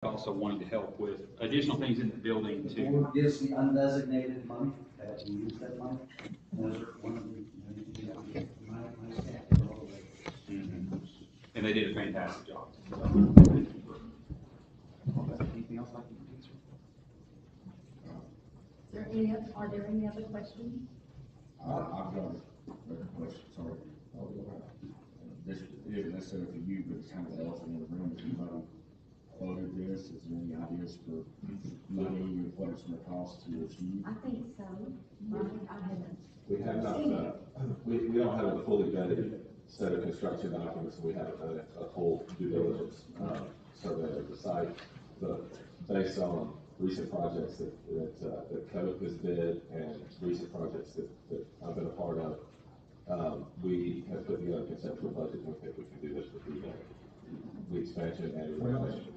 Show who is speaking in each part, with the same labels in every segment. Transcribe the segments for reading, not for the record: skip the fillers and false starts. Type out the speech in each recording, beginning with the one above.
Speaker 1: also wanted to help with additional things in the building
Speaker 2: The
Speaker 1: too.
Speaker 2: board gives the undesignated money, that we use that money. Those are one of the, my staff did all of it.
Speaker 1: And they did a fantastic job. Anything else I can answer?
Speaker 3: Are there any other questions?
Speaker 4: I've got a question, sorry. This isn't necessarily for you, but it's kind of the elephant in the room. Has anybody quoted this? Is there any ideas for money or what it's gonna cost to achieve?
Speaker 3: I think so. I haven't.
Speaker 5: We have not,
Speaker 3: seen it.
Speaker 5: we don't have a fully vetted set of construction documents, and we haven't done a full due diligence, survey of the site. But based on recent projects that Coke has bid and recent projects that I've been a part of, we have put together a conceptual budget, and we think we can do this for $3 million. The expansion and renovation,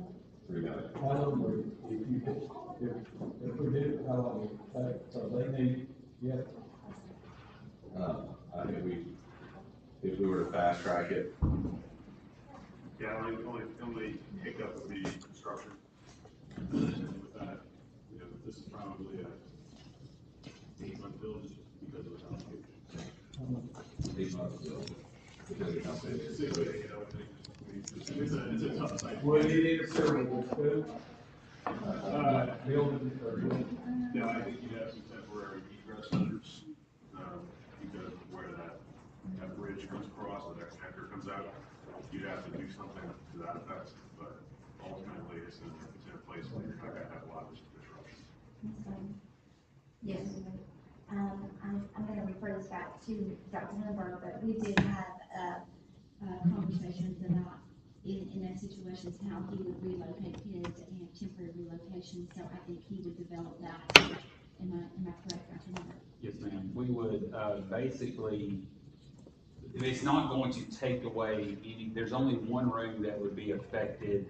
Speaker 5: $3 million.
Speaker 6: How long would, if we did, how long would it take? So they need, yeah.
Speaker 5: I think if we were to fast track it,
Speaker 7: Yeah, only hiccup would be construction. With that, this is probably a 8-month build just because of the complication.
Speaker 5: 8 months ago, because of how big it is.
Speaker 7: It's a tough site.
Speaker 6: Would you need a approval too? Building or building?
Speaker 7: No, I think you'd have some temporary egress measures, because of where that bridge comes across, or that connector comes out. You'd have to do something to that effect, but ultimately it's in a place where you're not gonna have a lot of disruption.
Speaker 3: Yes. I'm going to refer this back to Dr. Lindbergh, but we did have, conversations about in that situations, how he would relocate kids and temporary relocation, so I think he would develop that. Am I correct, Dr. Lindbergh?
Speaker 1: Yes, ma'am. We would, basically, it's not going to take away any, there's only one room that would be affected.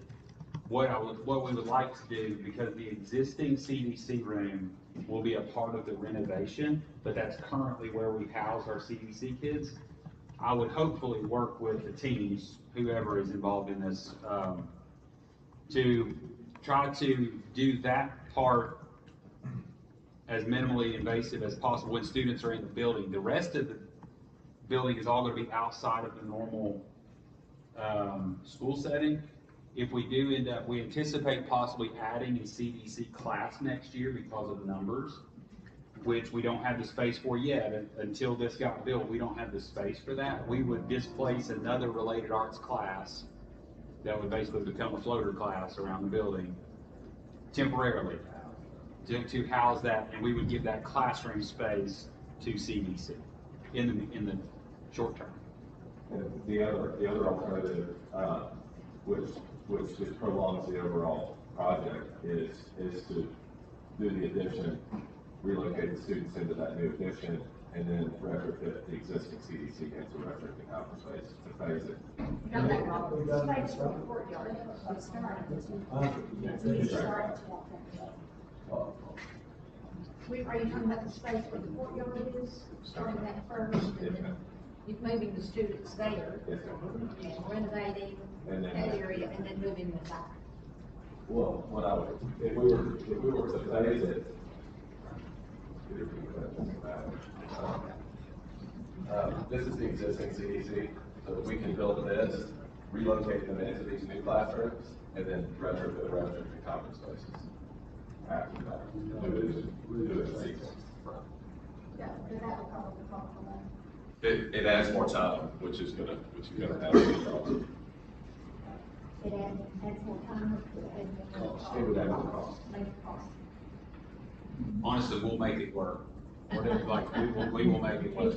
Speaker 1: What we would like to do, because the existing CDC room will be a part of the renovation, but that's currently where we house our CDC kids. I would hopefully work with the teams, whoever is involved in this, to try to do that part as minimally invasive as possible when students are in the building. The rest of the building is all going to be outside of the normal school setting. If we do end up, we anticipate possibly adding a CDC class next year because of numbers, which we don't have the space for yet. Until this got built, we don't have the space for that. We would displace another related arts class that would basically become a floater class around the building temporarily to house that, and we would give that classroom space to CDC in the short term.
Speaker 5: And the other alternative, which just prolongs the overall project, is to do the addition, relocate the students into that new addition, and then retrofit the existing CDC into retrofit conference space to phase it.
Speaker 3: Got that wrong. Space for the courtyard. It's starting. It's starting to walk in. Are you talking about the space where the courtyard is, starting that first, and then you're moving the students there,
Speaker 5: Yes,
Speaker 3: and renovating
Speaker 5: And
Speaker 3: that
Speaker 5: then-
Speaker 3: area, and then moving them back?
Speaker 5: Well, what I would, if we were to phase it, this is the existing CDC, so we can build this, relocate them into these new classrooms, and then retrofit conference spaces. After that, do it in sequence.
Speaker 3: Yeah, but that would probably cost a lot.
Speaker 5: It adds more time, which is gonna have a problem.
Speaker 3: It adds more time, it adds more cost.
Speaker 5: It would add more cost.
Speaker 3: Maybe cost.
Speaker 1: Honestly, we'll make it work. Whatever, like, we will make it work.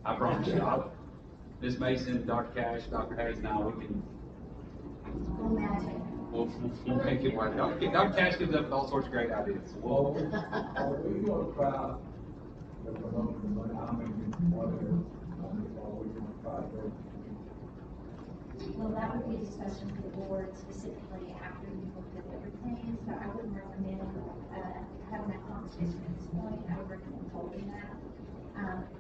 Speaker 1: I promise you. Ms. Mason, Dr. Cash, Dr. Hayes, now we can,
Speaker 3: Well, magic.
Speaker 1: we'll make it work. Dr. Cash comes up with all sorts of great ideas.
Speaker 6: Well, we gonna try, the money, I mean, whatever, we gonna try to.
Speaker 3: Well, that would be a discussion for the board specifically after we looked at everything, so I wouldn't recommend, having that conversation at this point. I would recommend holding that.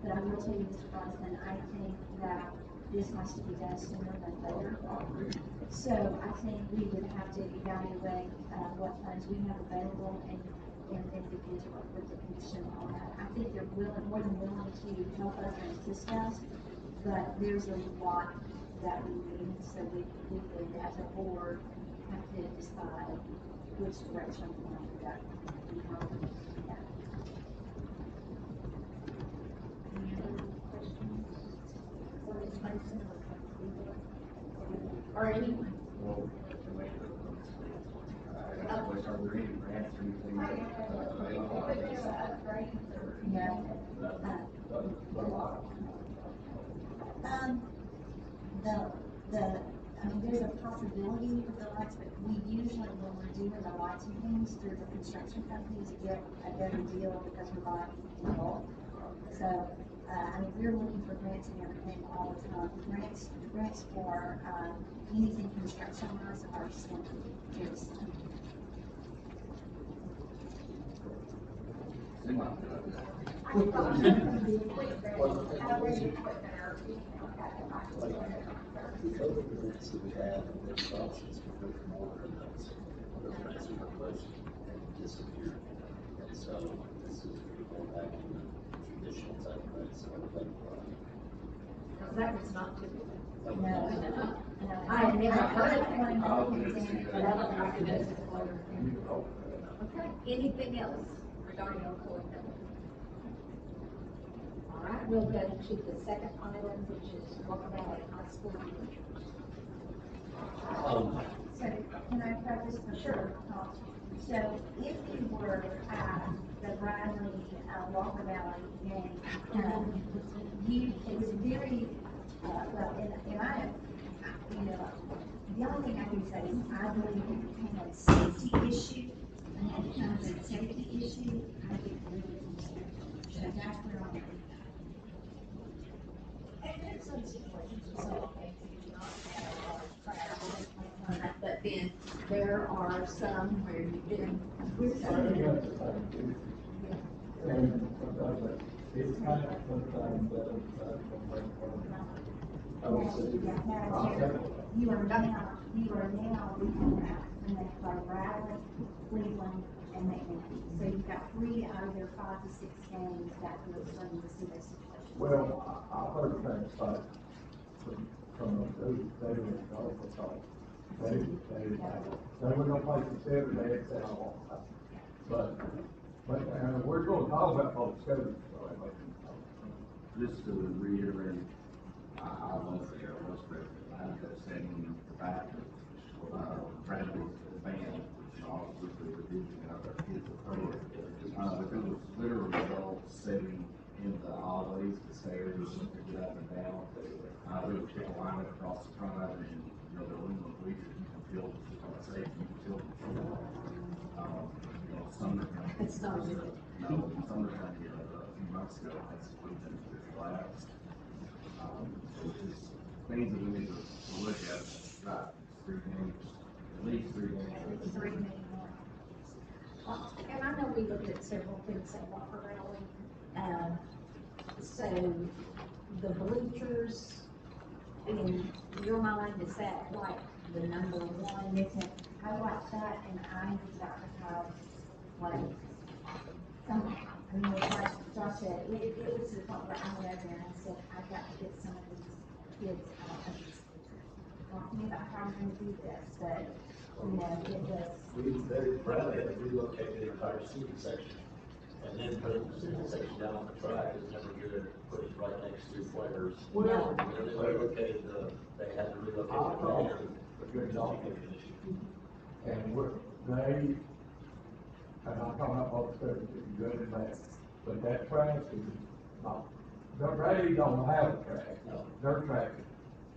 Speaker 3: But I will tell you, Mr. Bronson, I think that this has to be done sooner than later. So I think we would have to evaluate, what funds we have available and then begin to work with the commission on that. I think they're more than willing to help us and assist us, but there's a lot that we need, so we would, as a board, have to decide which direction we want to go. And how we do that. Any other questions? For Ms. Mason or anyone?
Speaker 4: Well, are there any grants or anything available?
Speaker 3: No. I mean, there's a possibility with the lights, but we usually, when we're doing the lights and things through the construction companies, get a better deal because we're buying in bulk. So, I mean, we're looking for grants and everything all the time. Grants for, anything construction wise are slim, very slim.
Speaker 2: Because of the grants that we have, and there's options for moving more of those grants are requested and disappear. And so this is going back to the traditional type grants that are done for.
Speaker 8: That was not typical.
Speaker 3: No.
Speaker 8: I had never heard of
Speaker 3: one.
Speaker 8: Okay, anything else regarding Ocoee Village? All right, we'll go to the second item, which is Walker Valley High School bleachers.
Speaker 3: So, can I preface for sure? So, if you were at the Bradley, Walker Valley game, it was very, well, and I, you know, the only thing I can say is I believe it became a safety issue, and it becomes a safety issue, I get really concerned. So that's where I'm at.
Speaker 8: And there's some situations, so okay, you do not have a large crowd, but then there are some where you do.
Speaker 6: And sometimes it's kind of, sometimes, I would say,
Speaker 3: You are now looking at the next by Bradley, Cleveland, and McNally. So you've got 3 out of their 5 to 6 games that we're starting to see those situations.
Speaker 6: well, I heard things like, from those, they were also called, they were gonna play some Saturday, they said, oh, but, we're gonna talk about public schools, so I like,
Speaker 4: Just to reiterate, I was there, I was present, I ended up sitting in the back of, Bradley's band, which obviously we're using out our kids are playing. But there was literally adults sitting in the hallways, the stairs, to get up and down. There was people lined up across the front of it, and, you know, they're in the bleachers, you can feel, on the safety, you can feel the floor. You know, summertime.
Speaker 8: It's not good.
Speaker 4: No, summertime, you know, a few months ago, that's when it collapsed. So it's just things that we need to look at, right, 3 games, at least 3 games.
Speaker 3: 3 maybe more.
Speaker 8: And I know we looked at several things at Walker Valley. So the bleachers, in your mind, is that like the number one?
Speaker 3: Listen, I watched that and I was about to have, like, somehow, I mean, it's like Josh said, it was to the point where I went over there and I said, I've got to get some of these kids out of these bleachers. Talking about how I'm gonna do this, but, you know, it was,
Speaker 2: Bradley had relocated the entire student section, and then put the student section down on the track is never good, put it right next to players.
Speaker 6: Well-
Speaker 2: When they relocated they had to relocate the ball,
Speaker 6: a good job. And and I'm talking about all the stuff that you good and bad, but that track is not, the Brady don't have a track,
Speaker 2: No.
Speaker 6: their track is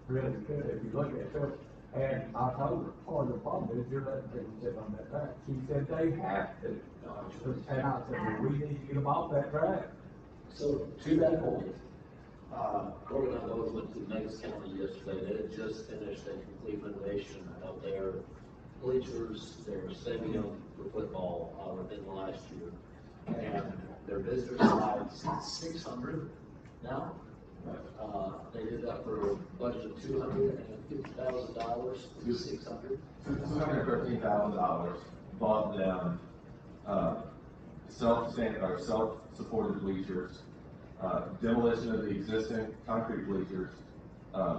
Speaker 6: really good, if you look at it. And I told her, part of the problem is you're letting people sit on that track, she said they have to. And I said, well, we need to get them off that track.
Speaker 2: So to that point, Corbin and I both went to Meigs County yesterday. They had just finished a complete renovation of their bleachers, their stadium for football, within the last year. And their visitor size is 600 now, They did that for a budget of $250,000 to $600.
Speaker 5: $213,000, bought them, self-supported bleachers, demolition of the existing concrete bleachers,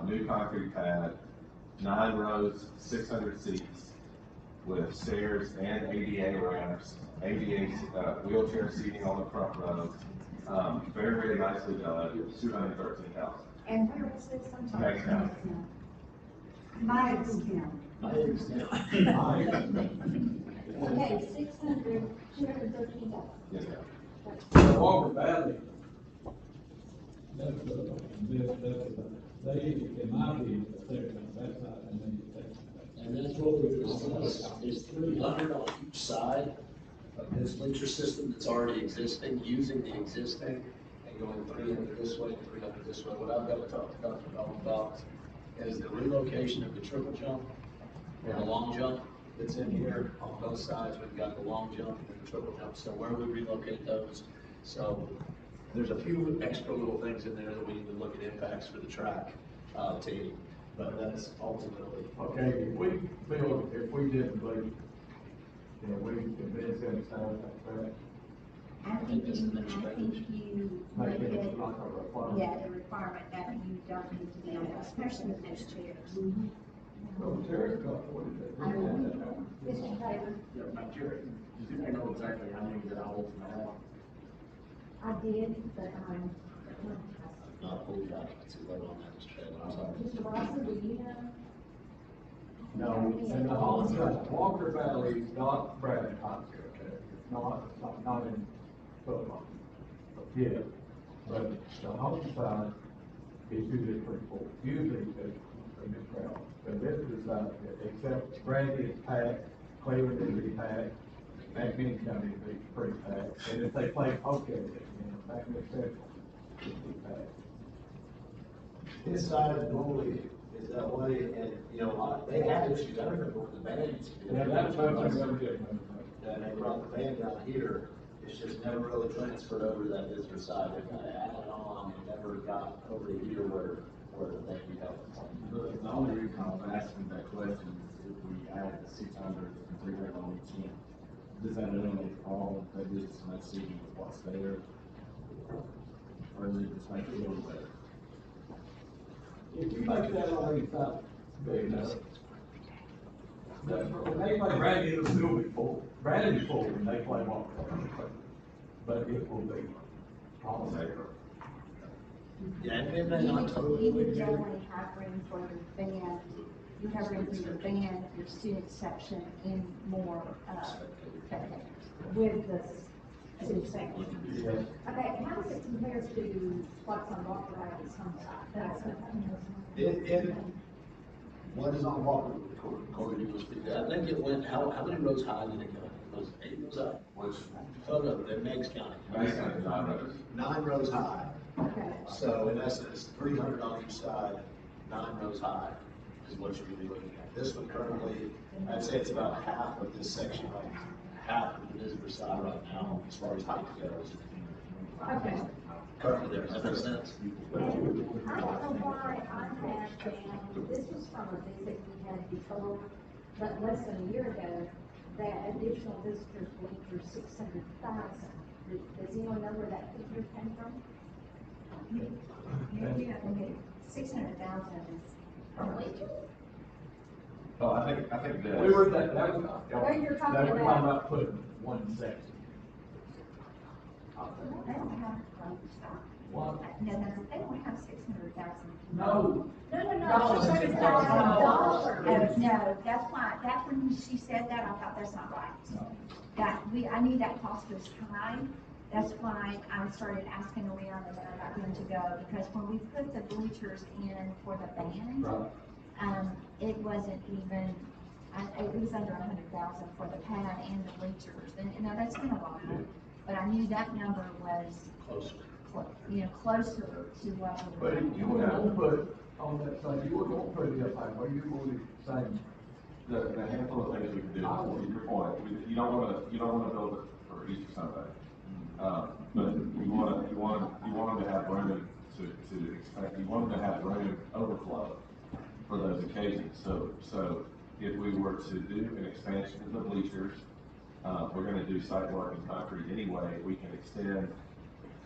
Speaker 5: new concrete pad, 9 rows, 600 seats with stairs and ADA ramps, ADA, wheelchair seating on the front row. Very, very nicely done, $213,000.
Speaker 8: And where was this, I'm sorry?
Speaker 5: Next time.
Speaker 8: Mike's Okay, 213 dollars.
Speaker 5: Yes, ma'am.
Speaker 6: Walker Valley. That's, they, in my opinion, that's not,
Speaker 2: And that's what we discussed, is 300 on each side of this bleacher system that's already existing, using the existing, and going 300 this way, 300 this way. What I've got to talk to Dr. Bell about is the relocation of the triple jump and the long jump that's in here on both sides. We've got the long jump and the triple jump, so where we relocate those. So there's a few extra little things in there that we need to look at impacts for the track team, but that's ultimately.
Speaker 6: okay, if we didn't believe, we convince them to start that track.
Speaker 3: I think you
Speaker 6: Make
Speaker 3: make
Speaker 6: it
Speaker 3: it,
Speaker 6: like a requirement.
Speaker 3: yeah, the requirement that you don't need to be on, especially with those chairs.
Speaker 6: So Terry got what is it?
Speaker 3: I know. Mr. Taylor,
Speaker 2: Yeah, Madam Chair, you know exactly how many that I ultimately have.
Speaker 3: I did, but,
Speaker 2: Not fully occupancy level on that, Mr. Taylor, I'm sorry.
Speaker 3: Mr. Rosser, do you know?
Speaker 6: No, and the Walker Valley is not Brandon Hospital, okay? It's not in football. Yeah, but the homicide is usually pretty full, usually it's a good crowd. But this is, except Brandy is packed, Cleveland is packed, McMinn County is pretty packed, and if they play poker, back in the central, it's packed.
Speaker 2: His side normally is that way, and, they have issues, I remember with the bands.
Speaker 6: Yeah, that's what I'm gonna do.
Speaker 2: And they brought the band down here, it's just never really transferred over to that visitor side, they kind of added on, and never got over to here where they could help.
Speaker 4: The only reason I was asking that question is if we add the 600 and 300 on each end, does that eliminate the problem, that just makes it what's there? Or does it just make it a little better?
Speaker 6: If you make that on any side, big enough. When they play Brandy, it'll still be full. Brandy's full when they play Walker. But it will be all there.
Speaker 2: Yeah, and it may
Speaker 3: You
Speaker 2: not
Speaker 3: would
Speaker 2: totally.
Speaker 3: definitely have room for your band, you have room for your band, your student section, and more, spectators with the student section.
Speaker 6: Yes.
Speaker 8: Okay, how does it compare to what's on Walker Valley's homicide?
Speaker 2: What is on Walker, according to this, I think it went, how many rows high did it go? Was it 8 rows high?
Speaker 5: Which,
Speaker 2: Photo, in Meigs County.
Speaker 5: Meigs County, 9 rows.
Speaker 2: 9 rows high.
Speaker 8: Okay.
Speaker 2: So in essence, 300 on each side, 9 rows high is what you're gonna be looking at. This one currently, I'd say it's about half of this section, like half of the visitor side right now, as far as height goes.
Speaker 8: Okay.
Speaker 2: Currently there, does that make sense?
Speaker 8: I don't know why I had, this was from a visit we had before, but less than a year ago, that additional visitors bleachers 600,000. Does anyone know where that figure came from?
Speaker 3: You have to get 600,000 is per bleacher.
Speaker 5: Oh, I think that.
Speaker 6: We were, that was,
Speaker 8: Well, you're talking
Speaker 6: they were
Speaker 8: about-
Speaker 6: talking about putting one section.
Speaker 3: They don't have,
Speaker 6: What?
Speaker 3: no, they don't have 600,000.
Speaker 6: No.
Speaker 8: No,
Speaker 3: $600,000. No, that's why, that's when she said that, I thought that's not right. I knew that cost was high, that's why I started asking around and then I got them to go, because when we put the bleachers in for the band,
Speaker 6: Right.
Speaker 3: it wasn't even, it was under 100,000 for the pad and the bleachers, and, that's been a while, but I knew that number was,
Speaker 2: Closer.
Speaker 3: closer to what we
Speaker 6: But
Speaker 3: were.
Speaker 6: you were gonna put, on that side, you were gonna put it up, like, where you were saying,
Speaker 5: The handful of things we can do, to your point, you don't wanna build it for Easter Sunday. But you want them to have room to expect, you want them to have room overflow for those occasions. So if we were to do an expansion of the bleachers, we're gonna do site work in concrete anyway, we can extend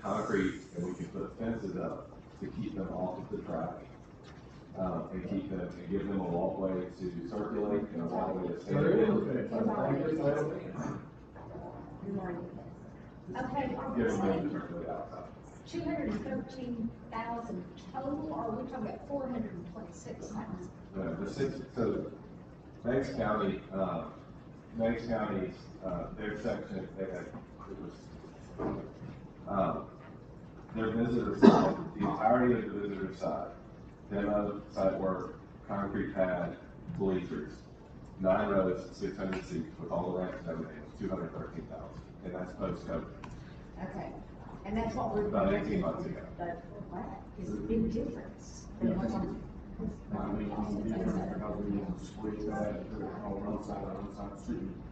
Speaker 5: concrete and we can put fences up to keep them off of the track. And keep them, and give them a walkway to circulate and a walkway to stand.
Speaker 6: There is a fence, I think it's there.
Speaker 8: Okay, are we
Speaker 5: Give them room
Speaker 8: saying
Speaker 5: to circulate outside.
Speaker 8: 213,000 total, or are we talking about 426,000?
Speaker 5: The six, so Meigs County, their section, they had, it was, their visitor side, the entirety of the visitor side, demo, site work, concrete pad, bleachers, 9 rows, 600 seats with all the ramps and everything, it was 213,000, and that's post-COVID.
Speaker 8: Okay, and that's what we're.
Speaker 5: About 18 months ago.
Speaker 8: But that is a big difference. than what's on-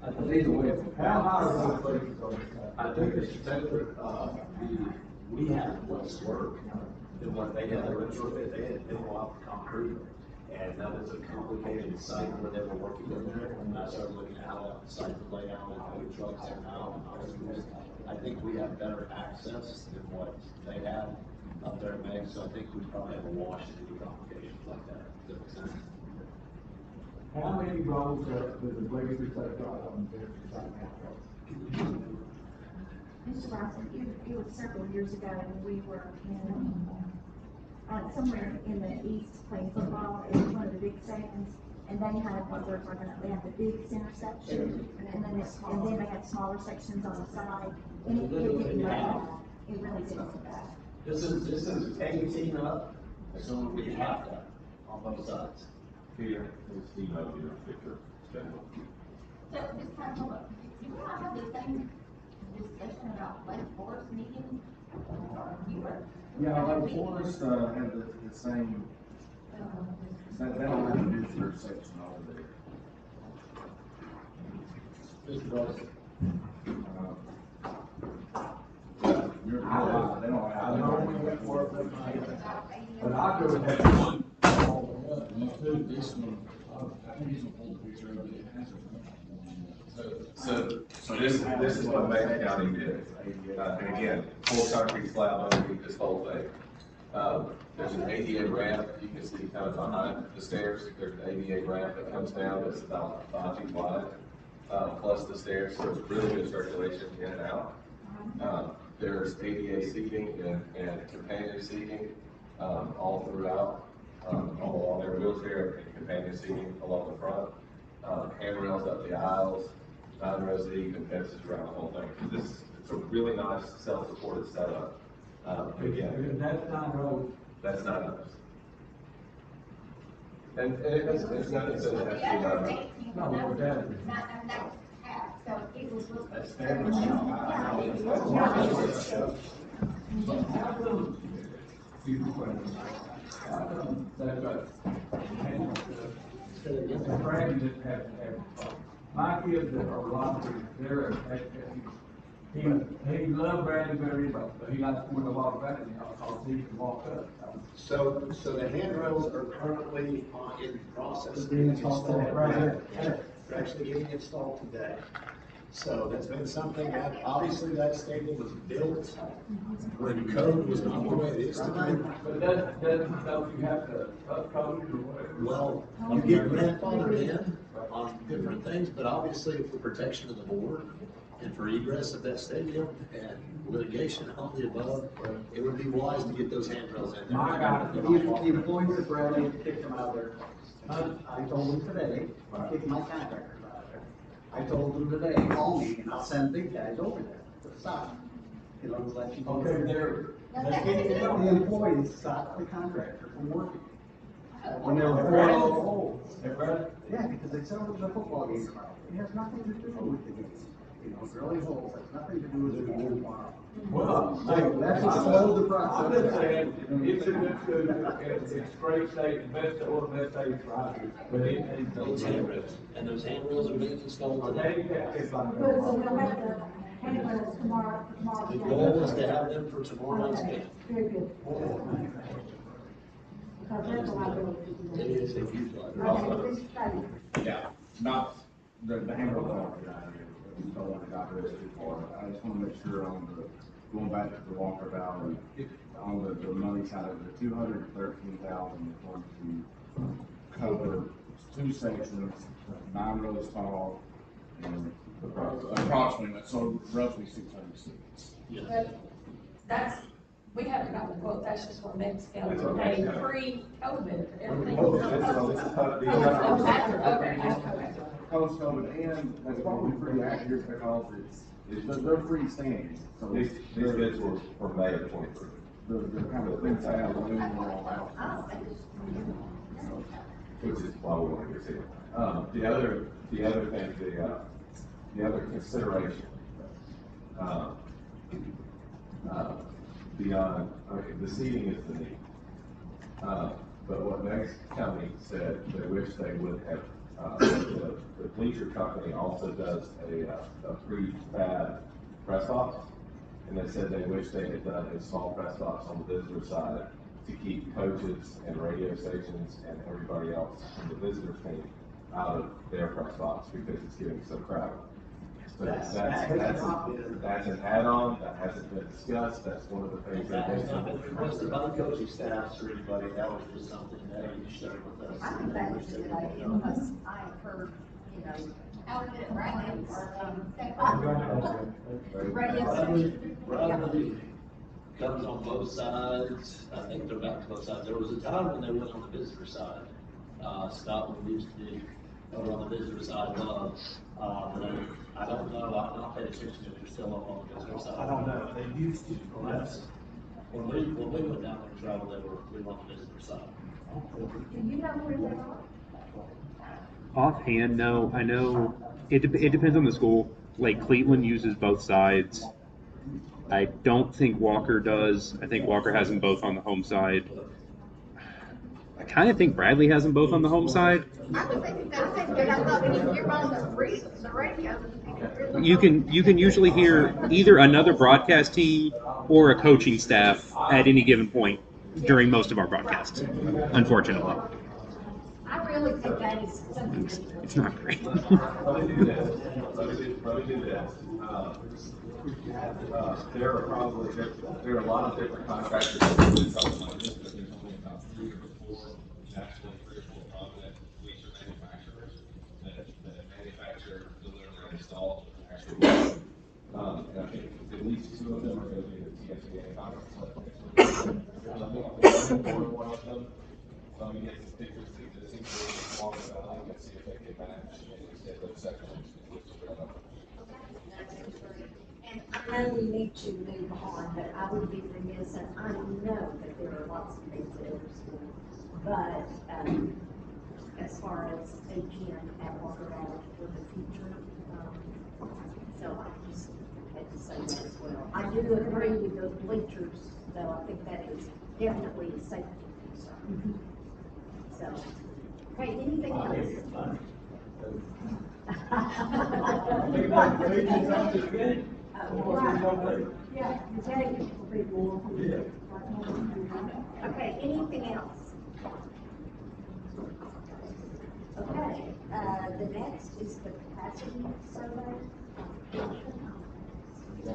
Speaker 2: I think the way,
Speaker 6: How high are those places on the side?
Speaker 2: I think it's separate, we have less work than what they had, they had been off concrete. And that was a complicated site where they were working in there, and I started looking at how that site was laid out and how the trucks are now. I think we have better access than what they have up there at Meg, so I think we probably have a wash to do complications like that. Does that make sense?
Speaker 6: How many rows does the bleachers have got on there beside that?
Speaker 3: Mr. Bryson, it was several years ago when we were in, somewhere in the east playing football, it was one of the big stadiums, and they had what they're talking about, they had the big center section, and then they had smaller sections on the side, and it didn't look bad, it really didn't look bad.
Speaker 2: This is 18 up, so we have that on both sides.
Speaker 5: Here, is email your picture.
Speaker 3: So, just kind of, hold up, do you not have the same discussion about Lake Forest meeting? Or you were?
Speaker 4: Yeah, Lake Forest, had the same, they don't have to do third section over there.
Speaker 2: Mr. Dawson.
Speaker 4: You're right, they don't
Speaker 6: I
Speaker 4: have.
Speaker 6: know we went to work with my, but I do it at one.
Speaker 4: This one, I think he's gonna pull the picture of it, it has a.
Speaker 5: So this is what Meigs County did. And again, full concrete slab underneath this whole thing. There's an ADA ramp, you can see kind of behind the stairs, there's an ADA ramp that comes down that's about 5 feet wide, plus the stairs, so it's really good circulation in and out. There's ADA seating and companion seating, all throughout, all along their wheelchair and companion seating along the front. Handrails up the aisles, 9 rows deep, and fences around the whole thing. It's a really nice self-supported setup. Again,
Speaker 6: That's not road.
Speaker 5: that's not us. And it's not that it has to be done.
Speaker 6: No, that is.
Speaker 3: That was half, so it was.
Speaker 2: That's fair.
Speaker 6: Brandon didn't have, my kids that are Rockford, they're, he loved Brandon very much, but he likes to put a lot of Brandon, because he can walk up.
Speaker 2: So the handrails are currently in process.
Speaker 6: They're being installed today, right here.
Speaker 2: They're actually getting installed today. So that's been something that, obviously, that stadium was built when code was not the way it is today.
Speaker 6: But don't you have to upcode or whatever?
Speaker 2: Well, you get grandfathered in on different things, but obviously for protection of the board and for egress of that stadium and litigation and all the above, it would be wise to get those handrails in there.
Speaker 6: My God.
Speaker 9: The employees of Bradley kicked them out of there. I told them today, I kicked my contractors out of there. I told them today, call me and I'll send big guys over there to stop. You know, let you know.
Speaker 6: Okay,
Speaker 9: The employees stopped the contractor from working. When they were 4 years old. Yeah, because they said it was a football game. It has nothing to do with the game. You know, drilling holes has nothing to do with the whole farm.
Speaker 6: Well,
Speaker 9: That's what slowed the
Speaker 6: I'm
Speaker 9: process.
Speaker 6: just saying, it's a good school, it's great state, the best, one of the best states right here, but it needs
Speaker 2: Those handrails, and those handrails are being installed today.
Speaker 6: handicap kids like
Speaker 10: But so
Speaker 6: that.
Speaker 10: we'll have the handlers tomorrow.
Speaker 2: The goal is to have them for tomorrow night's game.
Speaker 10: Very good. Because there's a liability to do
Speaker 2: It
Speaker 10: that.
Speaker 2: is a huge liability.
Speaker 10: Okay, this study.
Speaker 4: Yeah, not, the handle don't get out here, we don't want to digress too far. I just want to make sure on the, going back to the Walker Valley, on the money side of it, 213,000 is going to cover 2 sections, 9 rows tall, and approximately, so roughly 600 students.
Speaker 8: But that's, we haven't got the quote, that's just what Mexico
Speaker 5: That's what
Speaker 8: paid
Speaker 5: Mexico.
Speaker 8: pre-COVID, everything.
Speaker 5: Oh, this is
Speaker 8: Oh, after, okay, okay.
Speaker 4: Post-COVID, and that's probably pretty accurate because they're freestanding, so
Speaker 5: These bids were from May of '23.
Speaker 4: they're kind of things that have moving around out.
Speaker 5: Which is why we want to get it. The other thing, the other consideration, beyond, okay, the seating is the need. But what Meg's County said, they wish they would have, the bleacher company also does a prefab press box. And they said they wish they had done a small press box on the visitor side to keep coaches and radio stations and everybody else from the visitor team out of their press box because it's getting so crowded. So that's an add-on, that hasn't been discussed, that's one of the things that.
Speaker 2: That has not been requested by the coaching staffs or anybody, that was just something that you shared with us.
Speaker 11: I think that was a good idea, because I have heard, you know,
Speaker 2: Bradley comes on both sides, I think they're back to both sides, there was a time when they went on the visitor side, Scotland used to do, over on the visitor side, but I don't know, I've not paid attention if they're still up on the visitor side.
Speaker 9: I don't know, they used to.
Speaker 2: Yes. When we went down there and traveled, we were on the visitor side.
Speaker 11: do you know where they are?
Speaker 12: Offhand, no. I know it depends on the school. Like Cleveland uses both sides. I don't think Walker does. I think Walker has them both on the home side. I kind of think Bradley has them both on the home side.
Speaker 11: I was thinking that same thing, I thought if you're on the radio,
Speaker 12: You can usually hear either another broadcast team or a coaching staff at any given point during most of our broadcasts. Unfortunately,
Speaker 8: I really think that is something.
Speaker 12: it's not great.
Speaker 5: Let me do this. There are a lot of different contractors that do something like this, but there's only about 3 or 4, actually 3 or 4 prominent bleacher manufacturers that manufacture, deliver, and install actually. And I think at least 2 of them are going to be the TSA contractors. One of them, so I'm gonna get some pictures of the existing Walker Valley and see if they can match and extend those sections.
Speaker 8: And I know we need to move on, but I would be remiss, and I know that there are lots of things at every school. But, as far as AGM at Walker Valley for the future, so I just had to say that as well. I do agree with those bleachers, though, I think that is definitely a safety concern. So, okay, anything else?
Speaker 10: Yeah, exactly.
Speaker 8: Okay, anything else? Okay, the next is the capacity survey.
Speaker 7: So,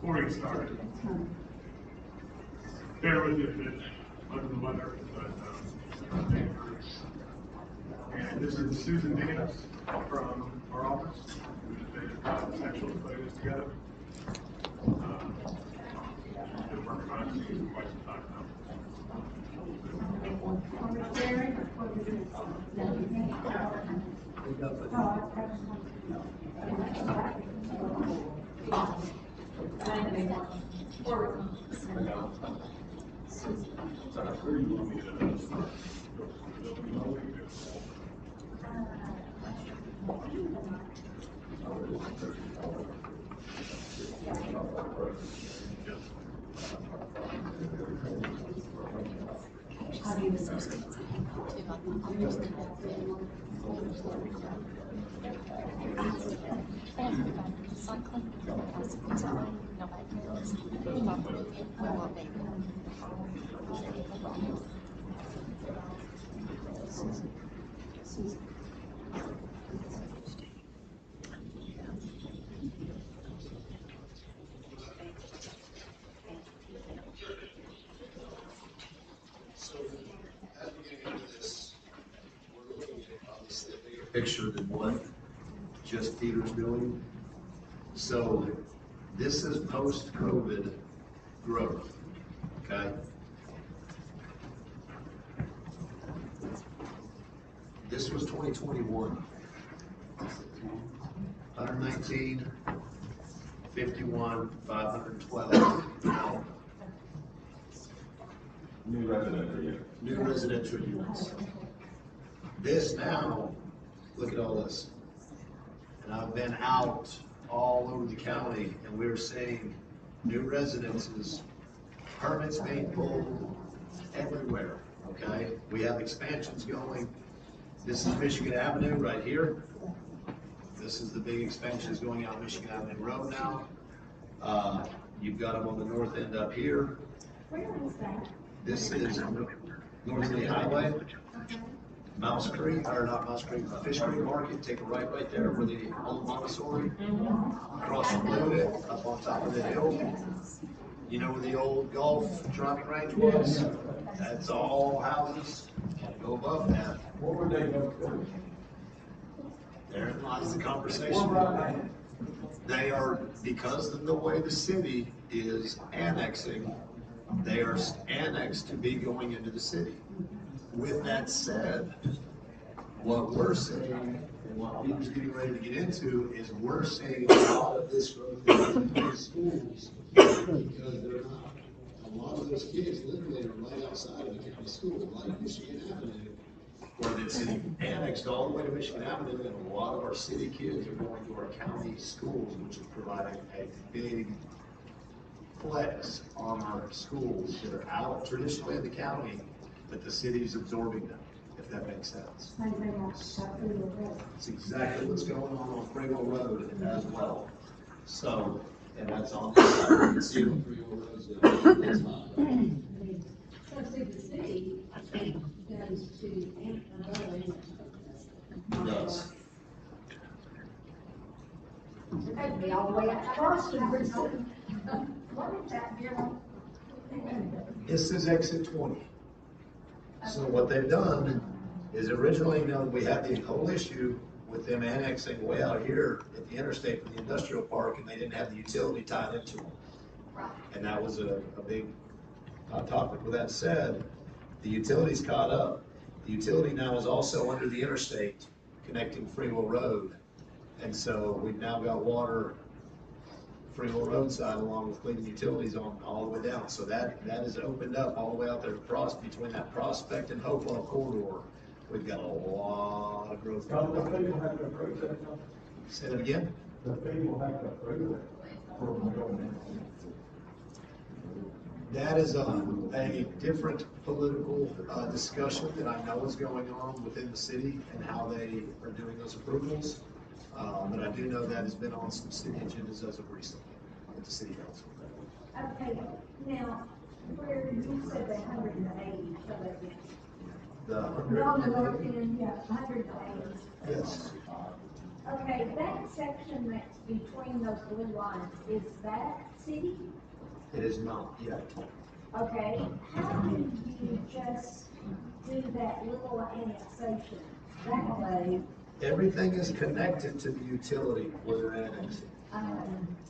Speaker 7: before we start, bear with you a bit under the weather, but, and this is Susan Davis from our office, who just been essentially putting this together. Been working on it for quite some time now. Sorry, where do you want me to start?
Speaker 2: So, as we get into this, we're looking at obviously a bigger picture than what just Peter's doing. So, this is post-COVID growth, okay? This was 2021. 119, 51, 512.
Speaker 5: New residential unit.
Speaker 2: New residential units. This now, look at all this. And I've been out all over the county and we're seeing new residences, permits being pulled everywhere, okay? We have expansions going. This is Michigan Avenue right here. This is the big expansions going out Michigan Avenue Road now. You've got them on the north end up here.
Speaker 10: Where is that?
Speaker 2: This is North Lee Highway, Mouse Creek, or not Mouse Creek, Fish Creek Market, take a right there where the old Montessori, across from Blue, up on top of the hill. You know where the old golf driving range was? That's all houses, go above that.
Speaker 6: What were they gonna do?
Speaker 2: Therein lies the
Speaker 6: What
Speaker 2: conversation.
Speaker 6: right now?
Speaker 2: They are, because of the way the city is annexing, they are annexed to be going into the city. With that said, what we're seeing, and what Peter's getting ready to get into, is we're seeing a lot of this growth in schools, because they're not, a lot of those kids literally are right outside of the county school, like Michigan Avenue, where it's annexed all the way to Michigan Avenue, and a lot of our city kids are going to our county schools, which is providing a big flex on our schools that are out traditionally in the county, but the city's absorbing them, if that makes sense.
Speaker 10: Maybe they want to shop through the rest.
Speaker 2: That's exactly what's going on Freewell Road as well. So, and that's on, you can see it on Freewell Road's it's not.
Speaker 10: So see, the city goes to another.
Speaker 2: It does.
Speaker 10: That'd be all the way up to Boston. What is that, Gerald?
Speaker 2: This is exit 20. So what they've done is originally, you know, we had the whole issue with them annexing way out here at the interstate for the industrial park, and they didn't have the utility tied into them. And that was a big hot topic. With that said, the utility's caught up. The utility now is also under the interstate connecting Freewell Road. And so we've now got water Freewell Road side along with Cleveland Utilities on all the way down. So that is opened up all the way out there between that Prospect and Hopewell corridor. We've got a lot of growth.
Speaker 6: Don't the people have to approve that, don't
Speaker 2: Say that again?
Speaker 6: the people have to approve it for going in?
Speaker 2: That is a different political discussion that I know is going on within the city and how they are doing those approvals. But I do know that has been on some city agendas as of recently at the city council.
Speaker 10: Okay, now, where you said the 180, so that is.
Speaker 2: The
Speaker 10: On the north
Speaker 2: 100,
Speaker 10: end, yeah, 180.
Speaker 2: yes,
Speaker 10: Okay, that section that's between those blue lines, is that city?
Speaker 2: it is not yet.
Speaker 10: Okay, how can you just do that little annexation that way?
Speaker 2: Everything is connected to the utility where they're annexing.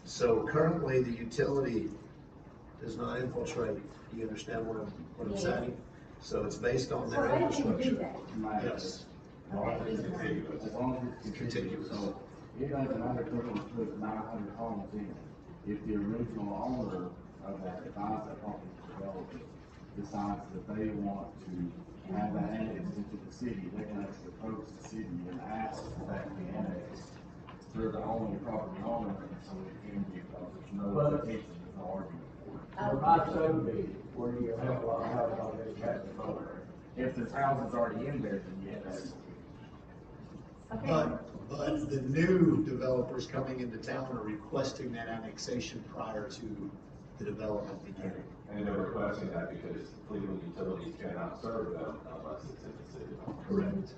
Speaker 2: So currently, the utility does not infiltrate. Do you understand what I'm
Speaker 10: Yeah.
Speaker 2: saying? So it's based on
Speaker 10: So
Speaker 2: their
Speaker 10: they can do
Speaker 2: infrastructure.
Speaker 10: that.
Speaker 2: Yes.
Speaker 13: As long as it's contiguous, so it doesn't matter if we're gonna put 900 homes in. If the original owner
Speaker 4: of that, that buys that property developer decides that they want to have that annexed into the city, they can actually approach the city and ask for that to be annexed. They're the only property owner, and so it can be, there's no objection, there's no argument for it.
Speaker 6: But my subdivision, where you have a lot of houses on this, that's the over.
Speaker 4: If there's houses already in there, then yes.
Speaker 8: Okay,
Speaker 13: But the new developers coming into town are requesting that annexation prior to the development beginning.
Speaker 5: And they're requesting that because Cleveland Utilities cannot serve them unless it's in the city.
Speaker 13: Correct.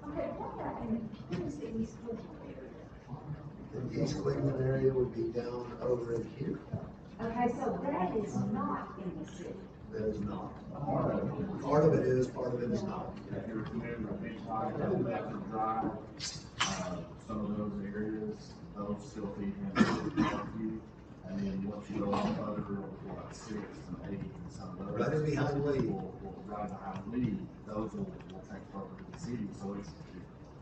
Speaker 10: Okay, what is the East Cleveland area?
Speaker 13: The East Cleveland area would be down over in here.
Speaker 10: Okay, so that is not in the city.
Speaker 13: That is not. Part of it is, part of it is not.
Speaker 4: If you're familiar with Beach Line, Bedford Drive, some of those areas, those still feed into the parkview. And then once you go on further, like Sixth and Eighth and some of those.
Speaker 13: Right in behind Lee.
Speaker 4: Right behind Lee, those will take over to the city, so it's,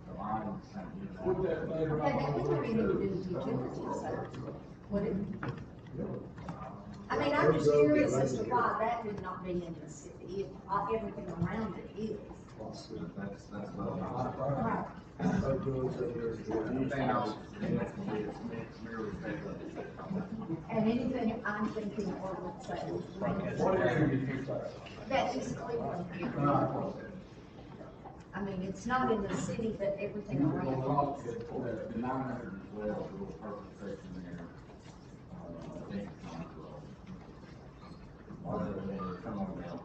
Speaker 4: the line is kind of in that.
Speaker 6: Put that later
Speaker 8: okay, that
Speaker 6: on.
Speaker 8: would have anything to do with utilities, so, would it? I mean, I'm just
Speaker 13: Road
Speaker 8: curious
Speaker 13: right
Speaker 8: as to
Speaker 13: here.
Speaker 8: why that would not be in the city, if everything around it is.
Speaker 4: That's well.
Speaker 8: Right.
Speaker 4: Anything else, it's merely speculative.
Speaker 8: And anything I'm thinking or would say.
Speaker 6: What area did you say?
Speaker 8: That is Cleveland area. I mean, it's not in the city, but everything around it.
Speaker 4: The 912 little purple section there, I think it's on come on down,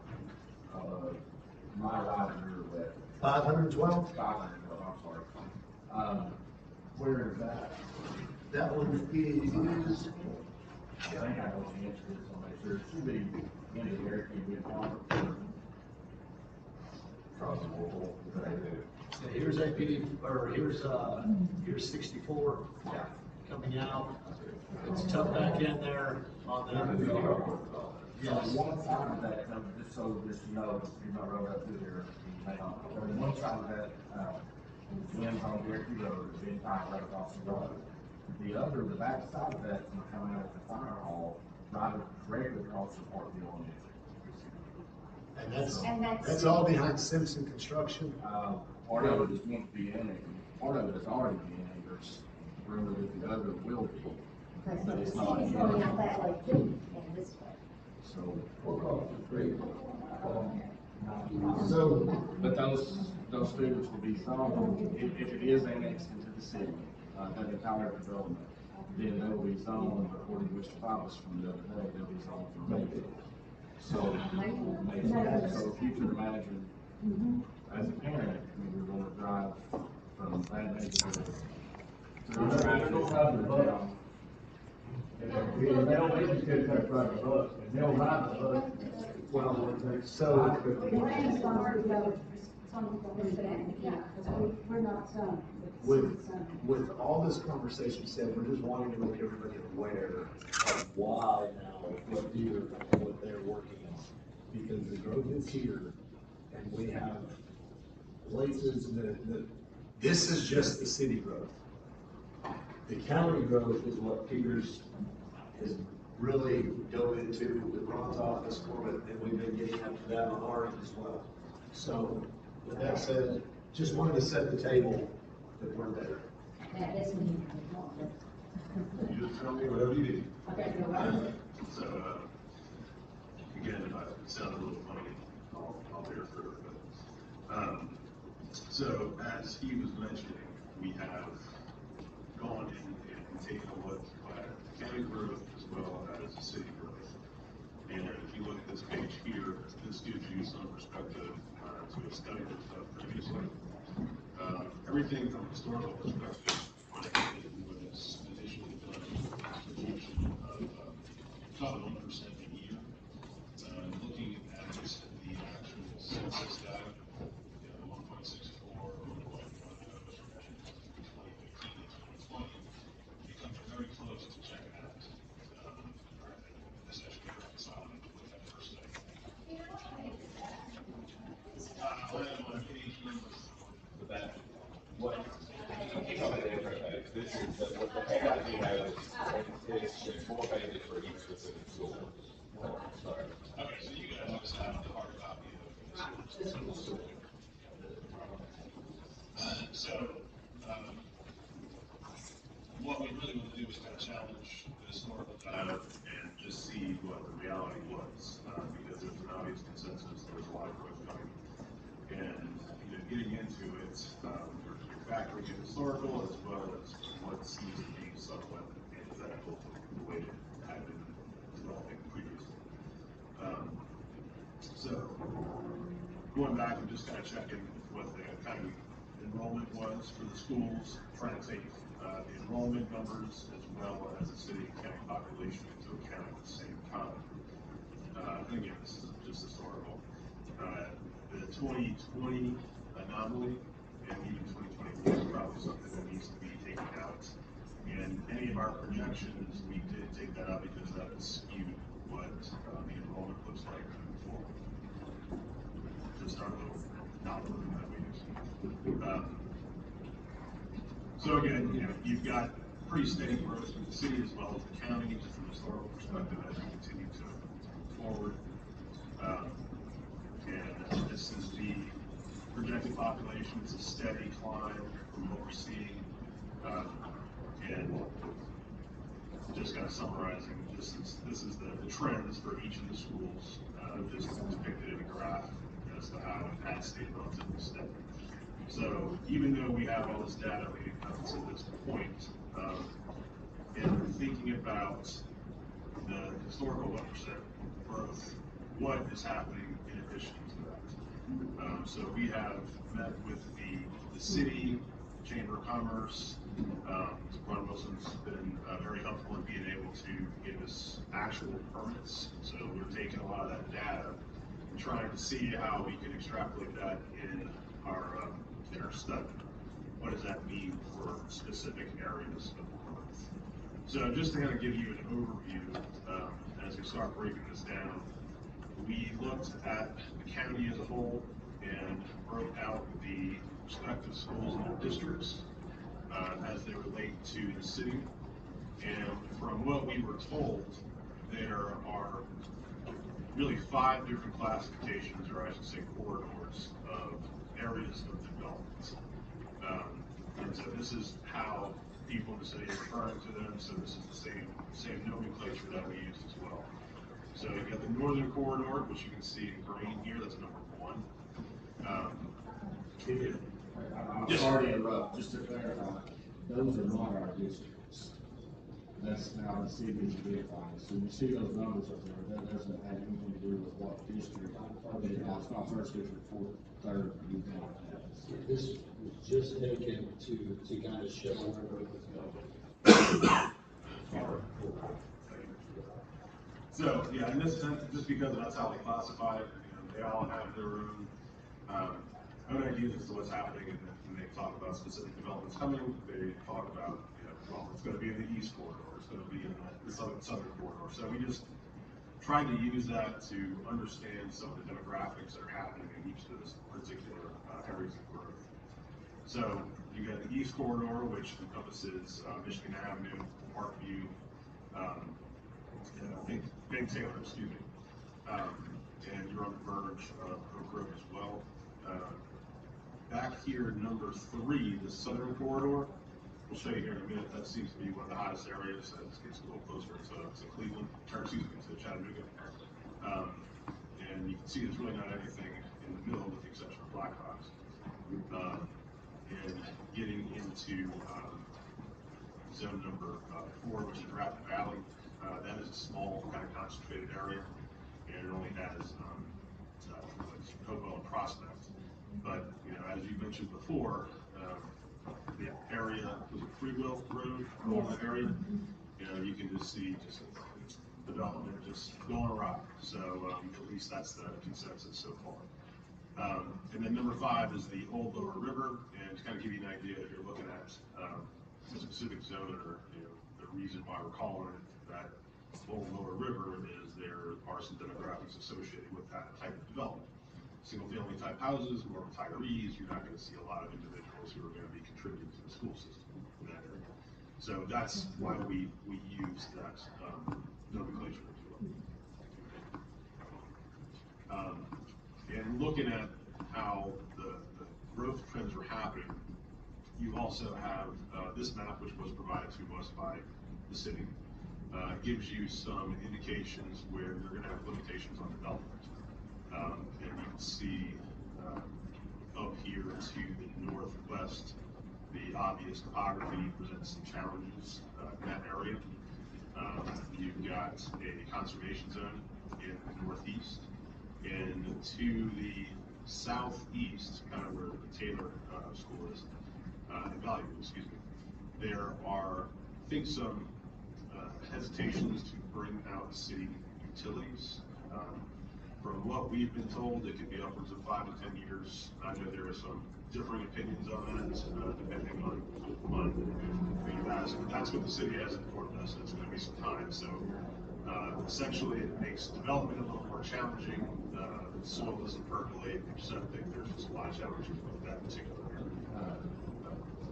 Speaker 4: my right here, that.
Speaker 13: 512?
Speaker 4: 512, I'm sorry. Where is that?
Speaker 13: That one is,
Speaker 4: I think I know the answer to this, I'll make sure, it should be in the area, can be farm.
Speaker 13: here's AP, or here's 64 coming out. It's tucked back in there on the.
Speaker 4: Yeah, one side of that, just so this, you know, you're not rolling up through there, you may not, but one side of that, ends on Gary Road, the entire right across the road. The other, the back side of that's gonna come out of the fire hall, right directly across the Park Hill.
Speaker 13: And
Speaker 8: that's-
Speaker 13: that's all behind Simpson Construction.
Speaker 4: Part of it is going to be annexed, part of it is already being annexed, rumor that the other will be,
Speaker 8: Because
Speaker 4: but
Speaker 8: the
Speaker 4: it's not.
Speaker 8: city's going out that way too, and this way.
Speaker 4: So.
Speaker 13: So,
Speaker 4: But those fields will be zoned, if it is annexed into the city, that entire development, then they will be zoned, according to Mr. Fowles from the other day, they'll be zoned for maybe. So if you can imagine, as a parent, you're gonna drive from that neighborhood through the town.
Speaker 6: They don't need to take that right the bus, and they'll ride the bus.
Speaker 13: well, so,
Speaker 10: We're not some.
Speaker 13: with all this conversation said, we're just wanting to make everybody aware of why now, what they're working on. Because the growth is here, and we have places that, this is just the city growth. The county growth is what Peters is really dove into with Ron's office for it, and we've been getting up to that on our end as well. So, with that said, just wanted to set the table that we're there.
Speaker 8: That is when you want it.
Speaker 7: You just tell me whatever you need.
Speaker 8: Okay, go right.
Speaker 7: So, again, if I sound a little funny, I'll bear through it, but, so as he was mentioning, we have gone in and taken a look at county growth as well as city growth. And if you look at this page here, this gives you some perspective to a study that was done previously. Everything from a historical perspective, when it was initially done, projection of about 1% a year. Looking at just the actual census data, 1.64, 1.10 from 2015 to 2020, becomes very close to checking out. Essentially reconciling with that first thing. I'll have on page number
Speaker 5: But that, what, this is, what the page I do have is 4 pages for each specific school.
Speaker 7: So, what we really want to do is kind of challenge the historical data and just see what the reality was, because there's an obvious consensus, there's a lot of growth coming. And, getting into it, you're factoring in historical as well as what seems to be somewhat antithetical to the way it had been developing previously. So, going back and just kind of checking what the kind of enrollment was for the schools, trying to take the enrollment numbers as well as the city and county population into account at the same time. And again, this is just historical. The 2020 anomaly and even 2021 is probably something that needs to be taken out. And any of our projections, we did take that out because that would skew what the enrollment looks like moving forward. Just our little algorithm that we use. So again, you've got pretty steady growth in the city as well as the county, just from a historical perspective as we continue to move forward. And this is the projected population. It's a steady climb from what we're seeing. And just kind of summarizing, this is the trends for each of the schools, just depicted in a graph as to how it has stayed relatively steady. So even though we have all this data we have to this point, and thinking about the historical 1% growth, what is happening in addition to that? So we have met with the city, Chamber of Commerce. Ron Wilson's been very helpful in being able to give us actual permits. So we're taking a lot of that data and trying to see how we can extrapolate that in our study. What does that mean for specific areas of growth? So just to kind of give you an overview, as we start breaking this down, we looked at the county as a whole and broke out the respective schools and their districts as they relate to the city. And from what we were told, there are really 5 different classifications, or I should say corridors, of areas of development. And so this is how people in the city are referring to them, so this is the same nomenclature that we used as well. So you've got the northern corridor, which you can see in green here, that's number 1.
Speaker 4: I'm sorry to interrupt, just to clarify, those are not our districts. That's now the city's identifying. So you see those numbers up there, that doesn't have anything to do with what district. It's not first district, fourth, third, you know.
Speaker 13: This was just taken to kind of show where it was going.
Speaker 7: So, yeah, in this sense, just because that's how they classify it, they all have their own ideas as to what's happening, and when they talk about specific developments coming, they talk about, well, it's going to be in the east corridor, it's going to be in the southern corridor. So we just tried to use that to understand some of the demographics that are happening in each of those particular areas of growth. So you got the east corridor, which encompasses Michigan Avenue, Parkview, Ben Taylor, excuse me. And you're on the verge of Oak Grove as well. Back here, number 3, the southern corridor. We'll show you here in a minute. That seems to be one of the hottest areas as it gets a little closer to Cleveland, or excuse me, to Chattanooga. And you can see there's really not anything in the middle with the exception of Blackhawks. And getting into zone number 4, which is Rapid Valley. That is a small, kind of concentrated area, and it only has Hopewell and Prospect. But as you mentioned before, the area was a Freewell Road along that area. You can just see development just going around. So at least that's the consensus so far. And then number 5 is the Old Lower River, and to kind of give you an idea, if you're looking at a specific zone, or the reason why we're calling it that Old Lower River is there are some demographics associated with that type of development. Single-family type houses, more retirees, you're not going to see a lot of individuals who are going to be contributing to the school system in that area. So that's why we use that nomenclature as well. And looking at how the growth trends are happening You also have, this map, which was provided to us by the city, gives you some indications where you're gonna have limitations on development. And you can see, up here to the northwest, the obvious topography presents some challenges, in that area. You've got a conservation zone in the northeast, and to the southeast, kind of where the Taylor, school is, in Valleyview, excuse me, there are, I think, some hesitations to bring out city utilities. From what we've been told, it could be upwards of 5 to 10 years. I know there are some differing opinions on that, depending on who you ask, but that's what the city has informed us, it's gonna be some time, so, essentially it makes development a little more challenging, the soil doesn't percolate, so I think there's just a lot of challenges with that particular area.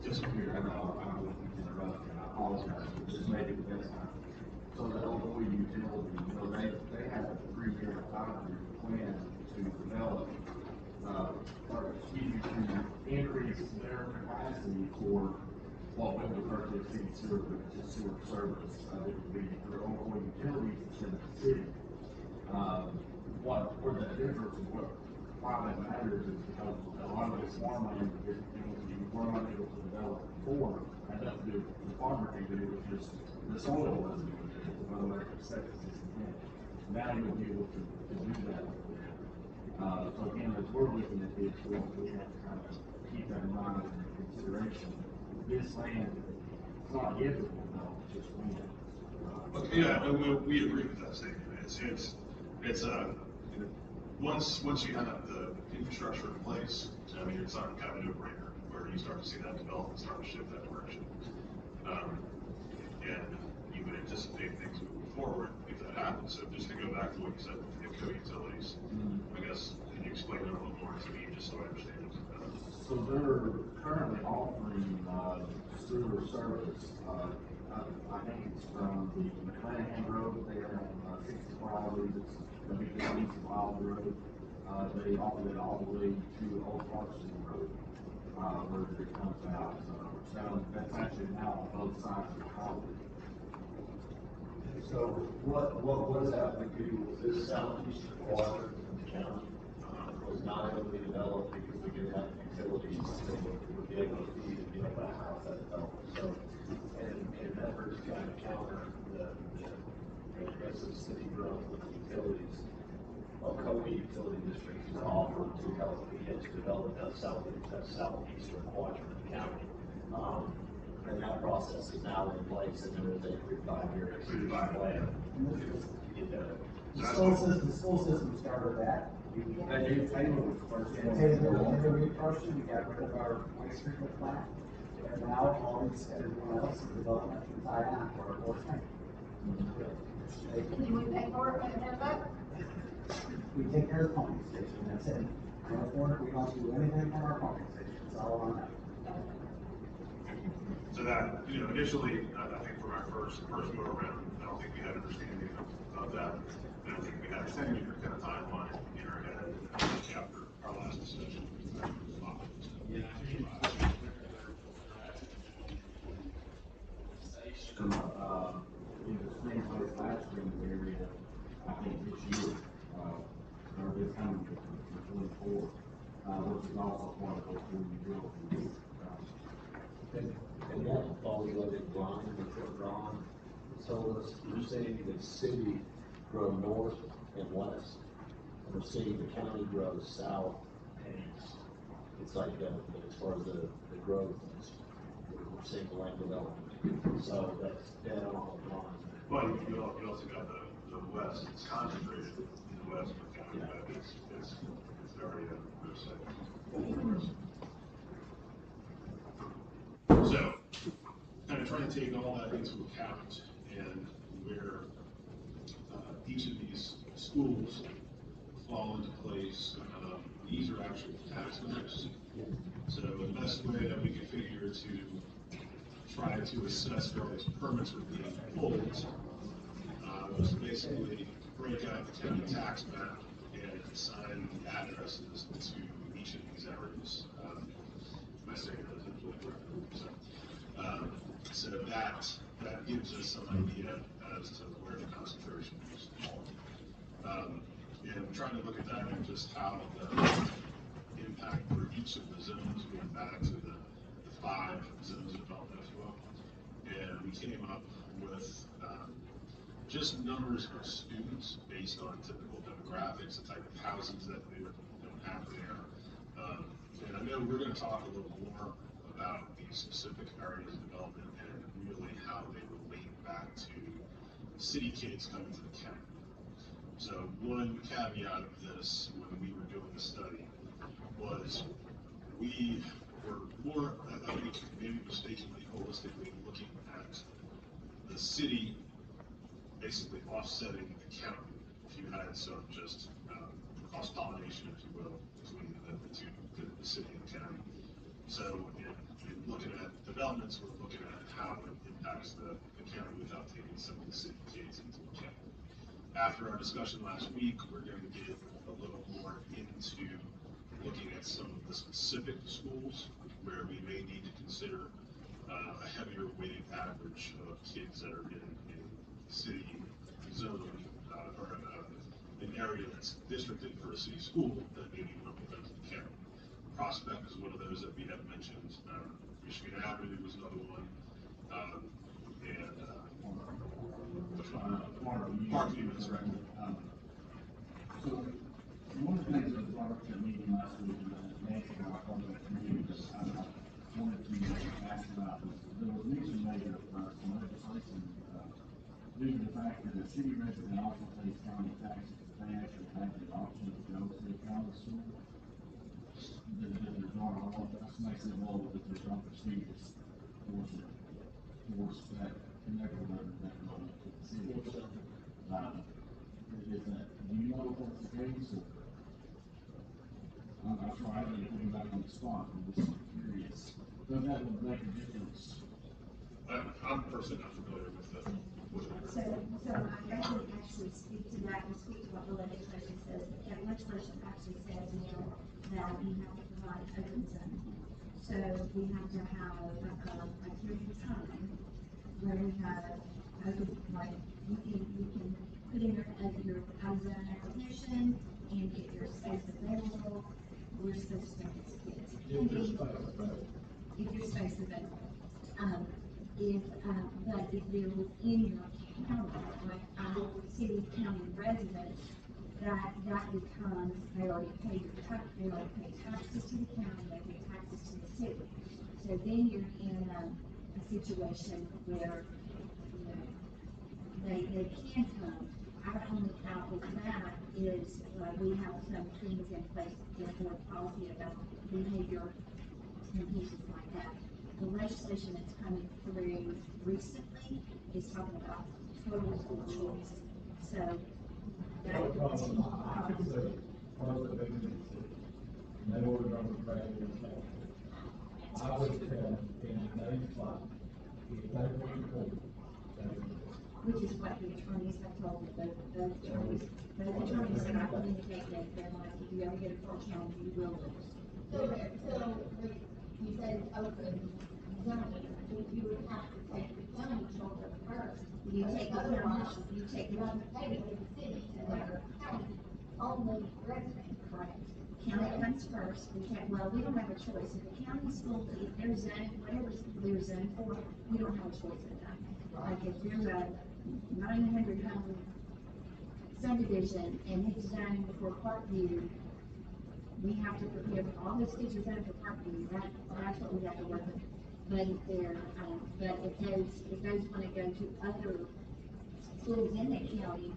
Speaker 4: Disappear, I know, I don't interrupt, and I apologize, but this may be the best time. So the Illinois utility, you know, they have a 3-year, 5-year plan to develop, or excuse me, to increase their capacity for what we refer to as city sewer, just sewer service. It would be their Illinois utilities instead of the city. Where the difference is why that matters is because a lot of this farmland is things you weren't able to develop before, had nothing to do with the farmer can do, it was just the soil wasn't good, it's another lack of septic system in. Now you'll be able to do that over there. So again, as we're looking at this, we have to kind of keep that in mind and in consideration. This land, it's not giftable, no, it's just land.
Speaker 7: Yeah, we agree with that statement. It's once you have the infrastructure in place, I mean, it's not kind of a no-brainer where you start to see that development start to shift that direction. And you would anticipate things moving forward if that happens. So just to go back to what you said with the co-utilities, I guess, can you explain that a little more to me, just so I understand it?
Speaker 4: So they're currently offering, sewer service, I think it's from the McClanahan Road there on 64, I believe it's gonna be just east of Wild Road. They offer it all the way to Old Clarkson Road, where it comes out. So that's actually now on both sides of the highway.
Speaker 13: So what does that have to do with this southeastern quadrant of the county? Was not able to be developed because we didn't have utilities that would be able to feed and be able to house that development. So, in an effort to kind of counter the aggressive city growth with utilities, Ocoee Utility District is offered to help PA to develop that southeastern quadrant of the county. And that process is now in place, and there is a 3-5-year plan to get that.
Speaker 9: The school system started that. Taylor was first. Taylor was first, we got rid of our waste treatment plant. And now all these, everyone else is development inside out for our fourth tank.
Speaker 11: And we pay for it, and then that,
Speaker 9: We take care of the pumping station, that's it. Therefore, we don't do anything from our pumping station, it's all on that.
Speaker 7: So that, initially, I think from our first go around, I don't think we had understanding of that. And I think we had a 10-year kind of timeline in our head after our last discussion.
Speaker 4: Yeah. In the spring place last spring area, I think this year, or this coming year, for 24, which is also part of those 4-year deals.
Speaker 13: And that falls like in line with what Ron told us. You're seeing the city grow north and west, and we're seeing the county grow south and east. It's like, as far as the growth, we're seeing the land development. So that's dead on the line.
Speaker 7: But you also got the west, it's concentrated in the west, but county, but it's very, So, kind of trying to take all that into account and where each of these schools fall into place. These are actually tax maps. So the best way that we can figure to try to assess where those permits would be pulled was to basically break out the county tax map and assign addresses to each of these areas. my state residential. So that gives us some idea as to where the concentration is. And trying to look at that and just how the impact for each of the zones, going back to the 5 zones of development as well. And we came up with just numbers of students based on typical demographics, the type of houses that they would have there. And I know we're going to talk a little more about these specific areas of development and really how they relate back to city kids coming to the county. So one caveat of this when we were doing the study was we were more, I think, maybe mistakenly, holistically looking at the city basically offsetting the county. If you had some just cross-pollination, if you will, between the two, the city and the county. So in looking at developments, we're looking at how it impacts the county without taking some of the city kids into account. After our discussion last week, we're going to get a little more into looking at some of the specific schools where we may need to consider a heavier weighted average of kids that are in city zone or an area that's districted for a city school that maybe won't fit into the county. Prospect is one of those that we have mentioned. Michigan Avenue was another one. Parkview is right.
Speaker 4: So one of the things that was brought up at the meeting last week, and Nancy and I talked about the meeting, that I wanted to ask about was there was mention made of some legislation due to the fact that a city resident also pays county taxes, they actually have the option to go to a county school. There's not a lot, somebody said, well, if there's no procedures towards that, connected that going to the city. Is that, do you know if that's the case, or? I'm trying to put back on the spot, I'm just curious. Does that would make a difference?
Speaker 7: I'm personally not familiar with the.
Speaker 3: So I can actually speak to that and speak to what the legislation says. The legislation actually says now that you have to provide open zone. So we have to have a period of time where we have open, like, you can put in your out of zone application and get your space available. We're supposed to make it kids. If your space is available. But if they're within your county, like city county residents, that becomes, they already pay taxes to the county, they pay taxes to the city. So then you're in a situation where, you know, they can come. Our only out with that is, we have some things in place in board policy about behavior and pieces like that. The legislation that's coming through recently is talking about total school choice. So that
Speaker 6: I would say, most of it is, they were going to graduate. I would tell them in today's clock, if they want to go,
Speaker 3: which is what the attorneys have told me, both attorneys that I communicate with, they're like, if you ever get a full count, you will lose.
Speaker 11: So you said open zoning, you would have to take the county shoulder first.
Speaker 3: You take the
Speaker 11: Otherwise,
Speaker 3: county, you take
Speaker 11: you
Speaker 3: the
Speaker 11: have to pay it to the city to their county only resident.
Speaker 3: correct. County comes first, we don't have a choice, if the county school, if they're zoned, whatever they're zoned for, we don't have a choice in that. Like if there's a 900 home subdivision and it's zoned for Parkview, we have to prepare for all those kids are zoned for Parkview, that's what we have to work with. But if they're, if those want to go to other schools in the county,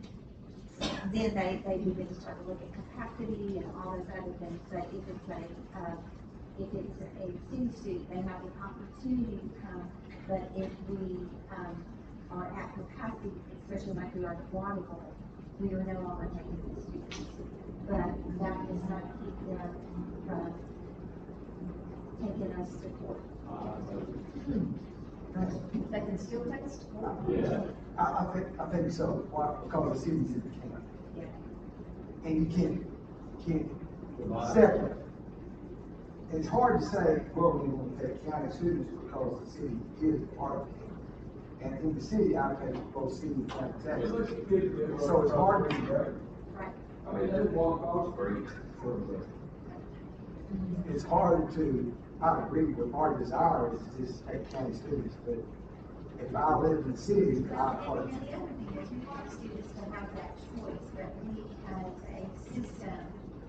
Speaker 3: then they begin to start to look at capacity and all those other things. But if it's a city student, they have the opportunity to come. But if we are at capacity, especially like we are at Waterville, we are no longer taking the students. But that does not keep them from taking us to court. They can still take us to court.
Speaker 6: Yeah.
Speaker 9: I think so, why, because the city's in the county.
Speaker 3: Yeah.
Speaker 9: And you can't separate.
Speaker 14: it's hard to say where we want to take county students because the city is part of it. And in the city, I pay both city and county taxes. So it's hard to,
Speaker 6: I mean, they walk off street.
Speaker 14: it's hard to, I agree with our desire is to just take county students, but if I live in the city, I part
Speaker 3: And the other thing is, we want students to have that choice, but we, as a system,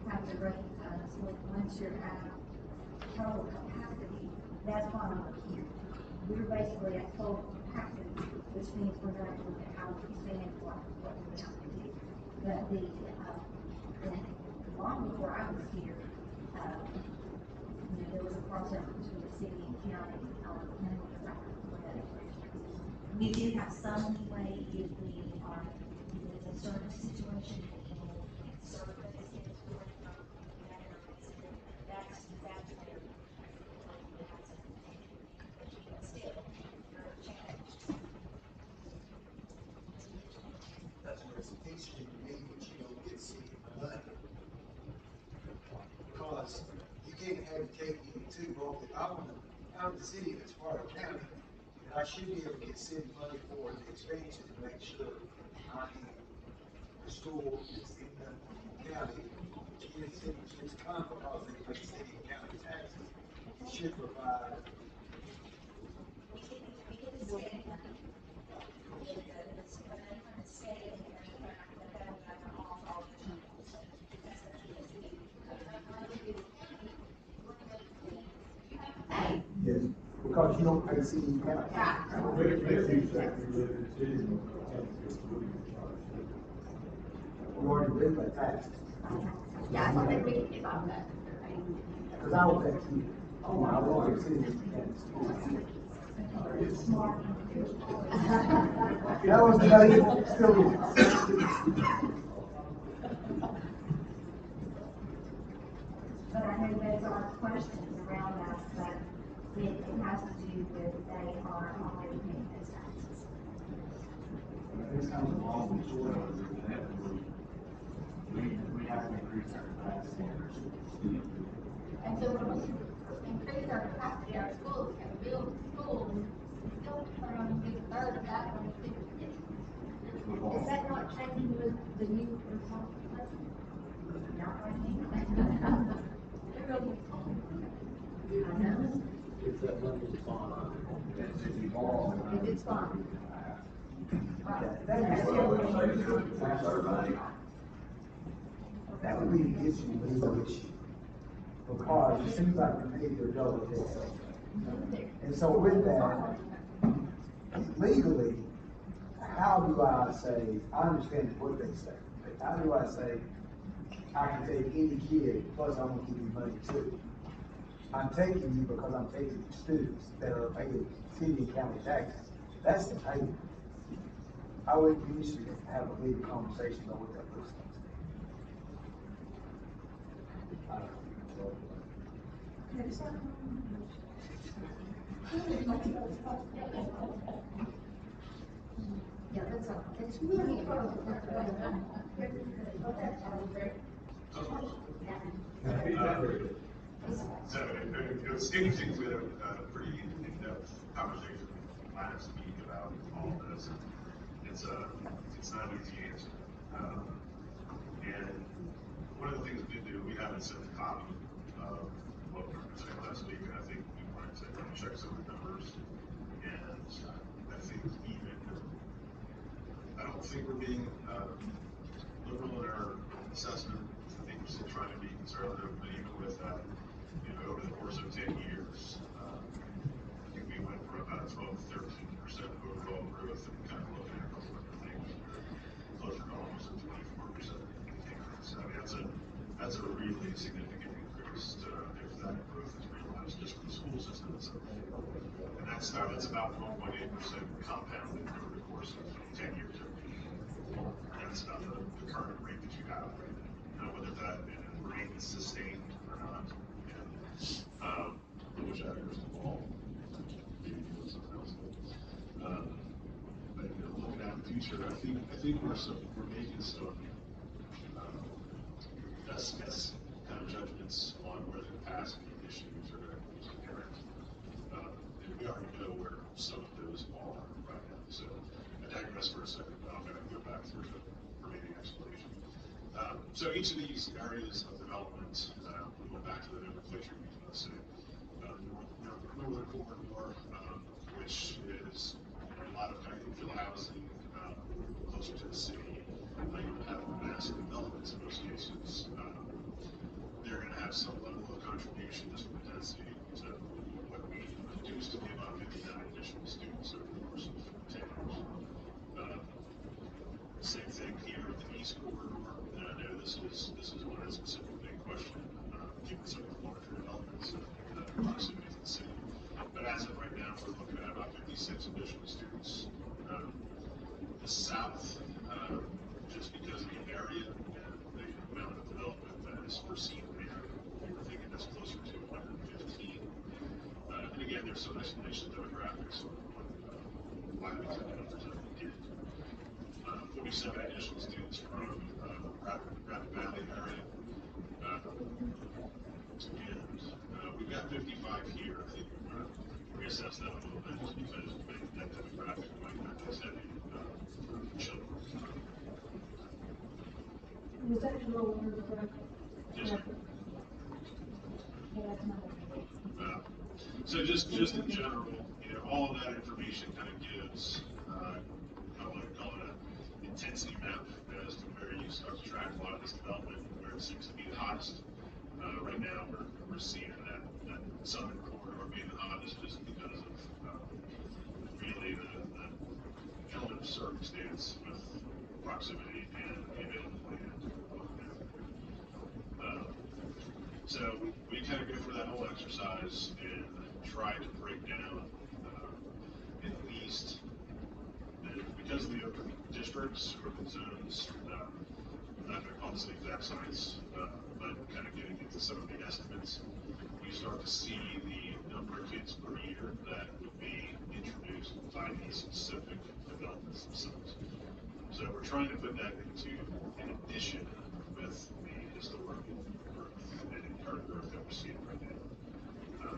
Speaker 3: have to recognize, once you're at total capacity, that's why we're here. We're basically at total capacity, which means we're going to look at how we expand what we have to do. But long before I was here, there was a crossover between the city and county, and it was like, we do have some leeway if we are, if it's a certain situation, certain things, that's where we have to, but still, you're challenged.
Speaker 13: That's where it's teaching me what you don't get city money. Because you can't have your cake and eat it too, both. I'm the city that's part of county, and I should be able to get city money for the expansion to make sure the school is in the county. Any city kids come because they pay city and county taxes, it should provide.
Speaker 14: Yes, because you don't pay city and county. You already live by taxes.
Speaker 8: Yeah, I don't think we can give up that.
Speaker 14: Because I will tax you. Oh, I will pay city and county. That was the still
Speaker 3: But I know those are questions around that, but it has to do with they are already paying those taxes.
Speaker 4: This comes along with Georgia, we have to increase our class standards.
Speaker 11: And so when we increase our capacity, our schools can build schools, still from the third of that when we
Speaker 8: Is that not changing with the new responsibility? Not right now. I know.
Speaker 2: If that money is fine.
Speaker 8: If it's fine.
Speaker 14: That would be the issue, legal issue. Because it seems like to me they're double dipping. And so with that, legally, how do I say, I understand what they say, but how do I say, I can take any kid, plus I'm gonna give you money too? I'm taking you because I'm taking students that are paying city and county taxes. That's the payment. I would usually have a legal conversation about what that looks like.
Speaker 8: Yeah, that's all. It's really close.
Speaker 7: So it was interesting, we had a pretty in-depth conversation last week about all of this. It's not an easy answer. And one of the things we do, we haven't sent a copy of what we presented last week, and I think we wanted to check some of the numbers. And I think I don't think we're being liberal in our assessment. I think we're still trying to be conservative, but even with that, over the course of 10 years, I think we went from about 12 to 13% overall growth, and kind of looking at a couple other things, closer to almost a 24% increase. So I mean, that's a really significant increase if that growth is realized just for the school system itself. And that's about 1.8% compounded over the course of 10 years. That's about the current rate that you have right now. Now, whether that rate is sustained or not, I wish I had a crystal ball. Maybe do something else. But looking at the future, I think we're making some best guess kind of judgments on where the capacity issue So each of these areas of development, we went back to the nomenclature we used in the city. Northern corridor, which is a lot of kind of infill housing, closer to the city. You have massive developments in most cases. They're going to have some level of contribution just from the density to what we reduced to be about 59 additional students over the course of 10 years. Same thing here with the east corridor. And I know this is one that's specifically in question, given some of the larger developments and the proximity to the city. But as of right now, we're looking at about 56 additional students. The south, just because of the area and the amount of development that is foreseen there, we're thinking that's closer to 115. And again, there's some explanation demographics on why we took the numbers that we did. 47 additional students from Rapid Valley area. And we've got 55 here. I think we're going to reassess that a little bit just because that demographic might not be as heavy for children.
Speaker 10: Was that your role in the correct?
Speaker 7: Yes, ma'am.
Speaker 10: Okay, that's my.
Speaker 7: So just in general, all of that information kind of gives, I want to call it an intensity map as to where you start to track a lot of this development, where it seems to be the hottest. Right now, we're seeing that southern corridor being the hottest just because of really the element of circumstance with proximity and the available land. So we kind of go through that whole exercise and try to break down at least, because of the open districts, urban zones, I'm not going to call this an exact science, but kind of getting into some of the estimates, you start to see the number of kids per year that would be introduced by these specific developments themselves. So we're trying to put that into an addition with the historical growth and current growth that we're seeing right now.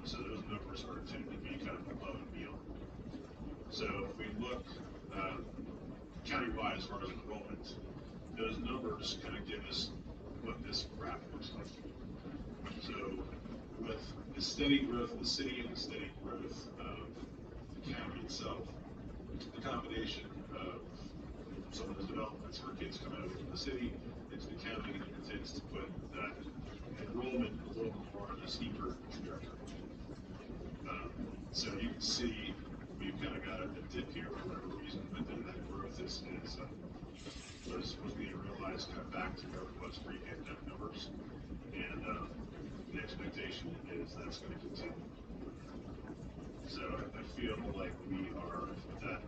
Speaker 7: So those numbers are intended to be kind of above and beyond. So if we look countywide as far as enrollment, those numbers kind of give us what this graph looks like. So with the steady growth of the city and the steady growth of the county itself, the combination of some of the developments where kids come over from the city into the county tends to put that enrollment a little more on a steeper trajectory. So you can see we've kind of got a dip here for whatever reason, but then that growth was being realized kind of back to where it was pre-pandemic numbers, and the expectation is that's going to continue. So I feel like we are at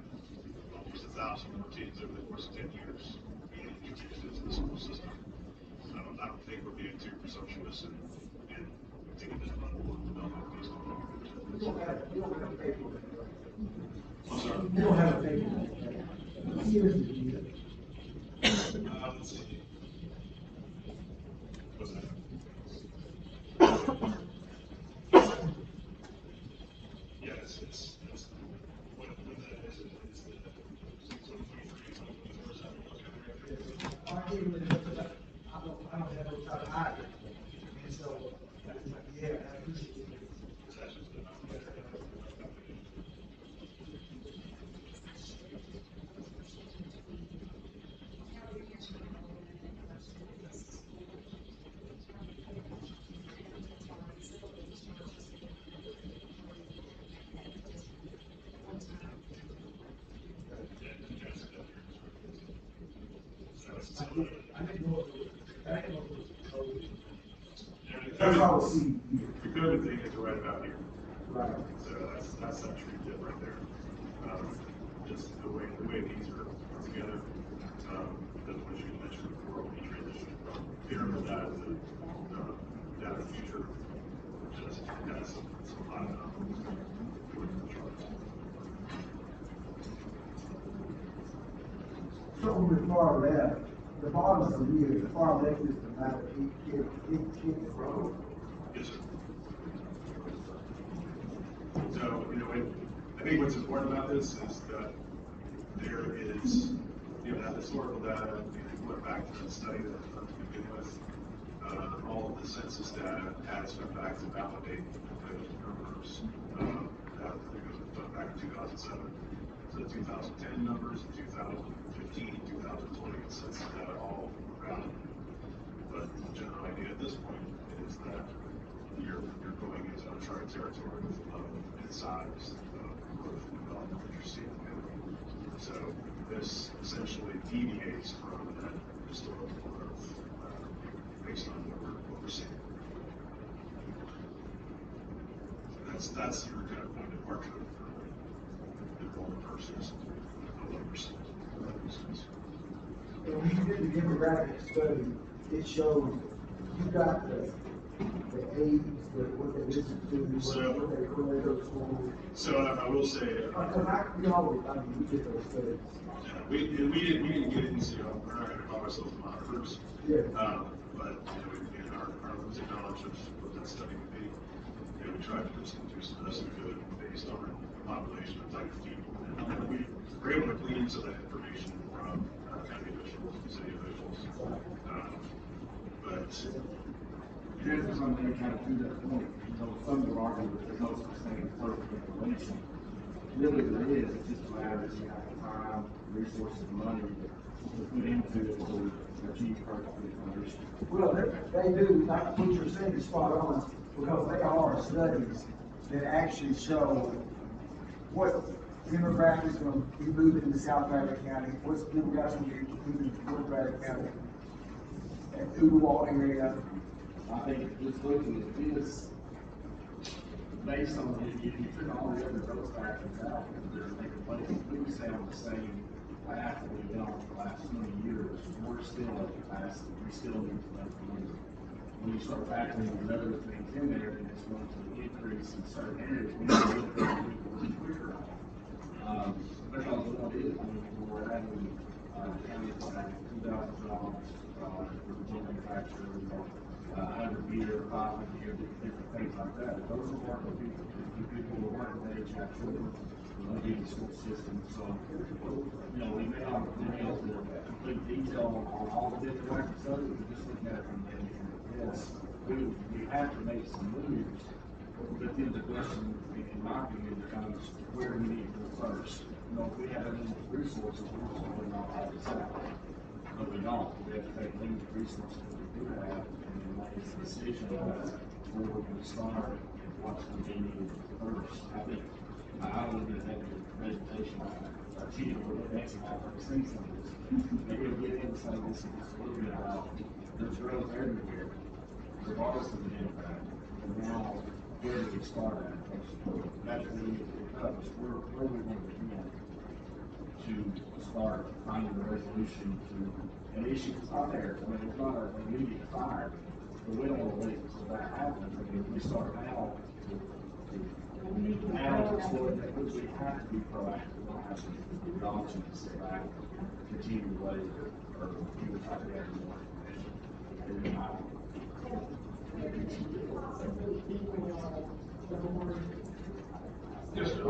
Speaker 7: almost 1,000 more kids over the course of 10 years being introduced into the school system. I don't think we're being too presumptuous in thinking that level of development based on what we're doing.
Speaker 14: You don't have a paper.
Speaker 7: I'm sorry?
Speaker 14: You don't have a paper. Here's the deal.
Speaker 7: Let's see. What's that? Yeah, it's what that is the 2023, 2024, is that what we're looking at?
Speaker 14: I don't have no time either. And so, yeah, I appreciate it. That's how I see
Speaker 7: The COVID thing is right about here.
Speaker 14: Right.
Speaker 7: So that's that tree tip right there. Just the way these are together. That's what you mentioned before when you transition from pyramid data to data future. Just has some high numbers for the charts.
Speaker 14: So on the far left, the bottom of here, the far left is the map of each kid road.
Speaker 7: Yes, sir. So, I think what's important about this is that there is, that historical data, went back to the study that was done to begin with. All of the census data has been back to validate those numbers. That was done back in 2007. So the 2010 numbers, 2015, 2020 census data all valid. But the general idea at this point is that you're going into uncharted territory with the level and size of growth and development that you're seeing. So this essentially deviates from that historical growth based on what we're seeing. That's your kind of point of departure for enrollment versus a low percent.
Speaker 14: And when you did the demographic study, it showed you got the age, what they listen to, what they equate those schools.
Speaker 7: So I will say,
Speaker 14: We did those studies.
Speaker 7: we didn't get into, we're not gonna call ourselves monitors.
Speaker 14: Yeah.
Speaker 7: But, in our limited knowledge of what that study would be, we tried to just do some best we could based on the population of type of people. And we were able to glean some of that information from county officials and city officials. But
Speaker 4: Here's something kind of to that point, some would argue that there's no such thing as perfect information. Really there is, it's just a matter of you have time, resources, money to put into it to achieve perfect information.
Speaker 14: Well, they do, like what you're saying is spot on, because they are studies that actually show what demographics are going to be moving into South Braddock County, what's demographics going to be moving to North Braddock County, and Uwalk area.
Speaker 4: I think just looking at this, based on, if you took all the other growth factors out, they're taking place, if we stay on the same path that we've been on for the last 20 years, we're still at capacity, we still need to make money. When you start factoring these other things in there, then it's going to increase in certain areas, we need to look at it quicker. Because what it is, we're adding, counties like $2,000 for the manufacturer, 100 year, 500 year, different things like that. Those are working people, who are working age, have children, will be in the school system. So, we may not be able to complete detail on all the different types of studies, but just looking at it from this, we have to make some moves. But then the question, in my opinion, becomes where do we need to go first? If we have limited resources, we're just going to not have this out. But we don't. We have to take limited resources that we do have and then make a decision about where we're going to start and what's going to be needed first. I think I would have had a presentation on cheating a little bit next time I've seen some of this. Maybe we'll get into some of this and just a little bit about there's growth everywhere, regardless of the impact. And now, where do we start at? That's where we need to pick up. Where we want to begin to start finding a resolution to an issue that's not there. I mean, it's not an immediate fire, but we don't want to wait until that happens. I mean, if we start now to exploit that, which we have to be proactive. We don't have to be the option to sit back, continue to wait, or we would try to gather more information.
Speaker 7: Yes, sir.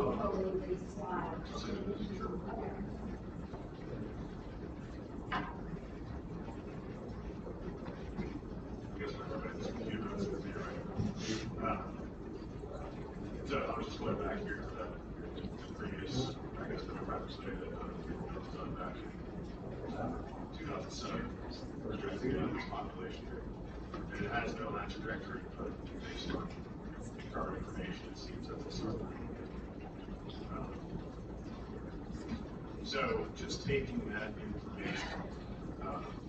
Speaker 7: So I was just going back here to the previous, demographic study that was done back in 2007, projecting the population. And it has been on that trajectory, but based on current information, it seems that it's not. So just taking that information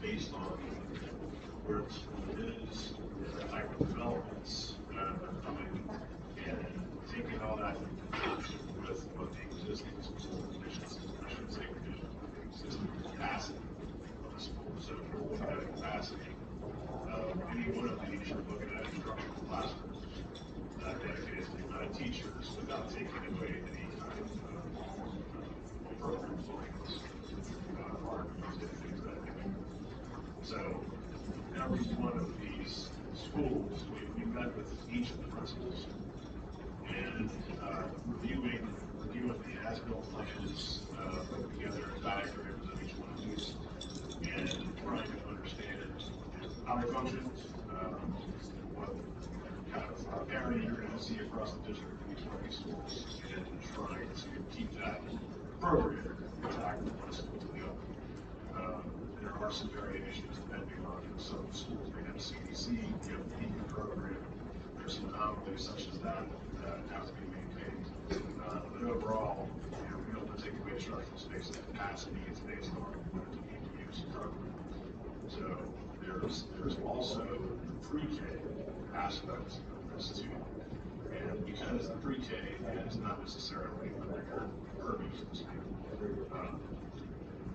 Speaker 7: based on where the school is, the type of developments that are coming, and taking all that with what the existing school conditions, I shouldn't say conditions, but the existing capacity of the school. So if we're looking at a capacity of any one of these, you're looking at instructional classrooms dedicated to teachers without taking away any kind of programs like art music, things of that nature. So every one of these schools, we met with each of the principals and reviewing the as-built plans, put together diagrams of each one of these, and trying to understand how they function, what kind of area you're gonna see across the district in each one of these schools, and trying to keep that program intact from one school to the other. There are some variations depending on some schools may have CDC, you have the PE program, there's some anomalies such as that that have to be maintained. But overall, we don't want to take away instructional space and capacity, it's based on what the need to use program. So there's also the pre-K aspect of this too. And because the pre-K is not necessarily under your purview, so to speak,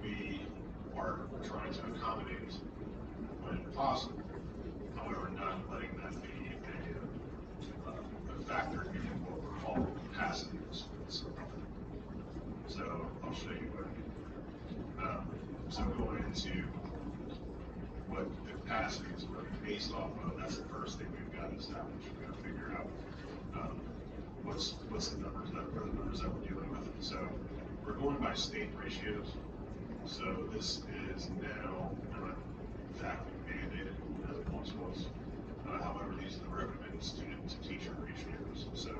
Speaker 7: we are trying to accommodate when possible. However, not letting that be a factor in what we're calling capacity of the schools. So I'll show you what I mean. So going into what the capacity is really based off of, that's the first thing we've got to establish. We've got to figure out what's the numbers that what are the numbers that we're dealing with. So we're going by state ratios. So this is now not exactly mandated as it once was. However, these are the recommended student to teacher ratios. So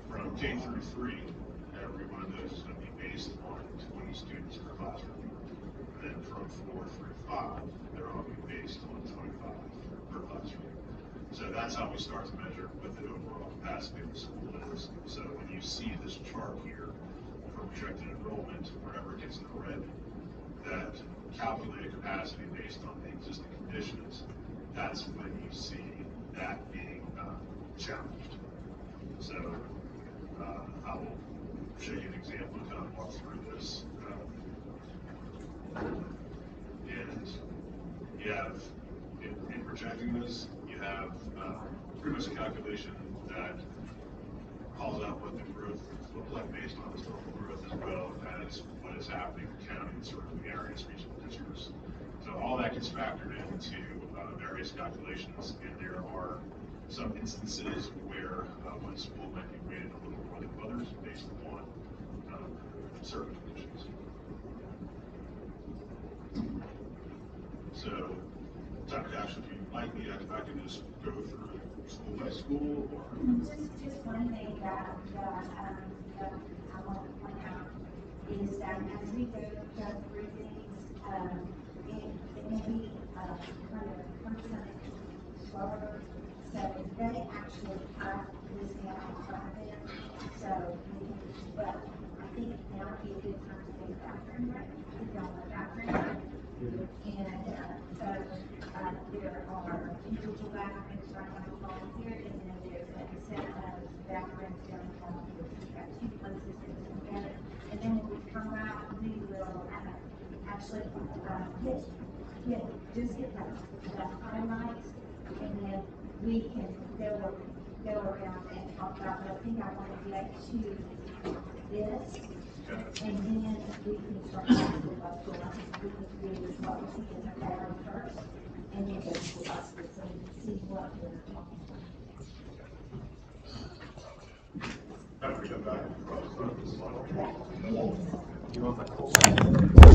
Speaker 7: from K through 3, every one of those is going to be based on 20 students per classroom. And then from 4 through 5, they're all going to be based on 25 per classroom. So that's how we start to measure what the overall capacity of the school is. So when you see this chart here for projected enrollment, wherever it gets in the red, that calculated capacity based on the existing conditions, that's when you see that being challenged. So I will show you an example to kind of walk through this. And you have, in projecting this, you have pretty much a calculation that calls out what the growth looks like based on historical growth, as well as what is happening in county and surrounding areas, regional districts. So all that gets factored into various calculations, and there are some instances where one school might be rated a little more than others based upon certain conditions. So, Dr. Dash, if you'd like me, I can just go through school by school, or
Speaker 10: Just one thing that I want to point out is that as we go through things, it may be kind of person slower. So they actually have this down in front of them. So we can, but I think now would be a good time to do background check. If y'all want background check. And so there are individual backgrounds right on the phone here, and then there's a set of backgrounds down the phone here. We've got two places to put together. And then when we come out, we will actually hit the highlights, and then we can go around and talk about, but I think I want to get to this, and then we can start talking about what we can do is what we see in the pattern first, and then go to the buses and see what we're talking about.
Speaker 7: have we come back across the slide?
Speaker 10: Yes.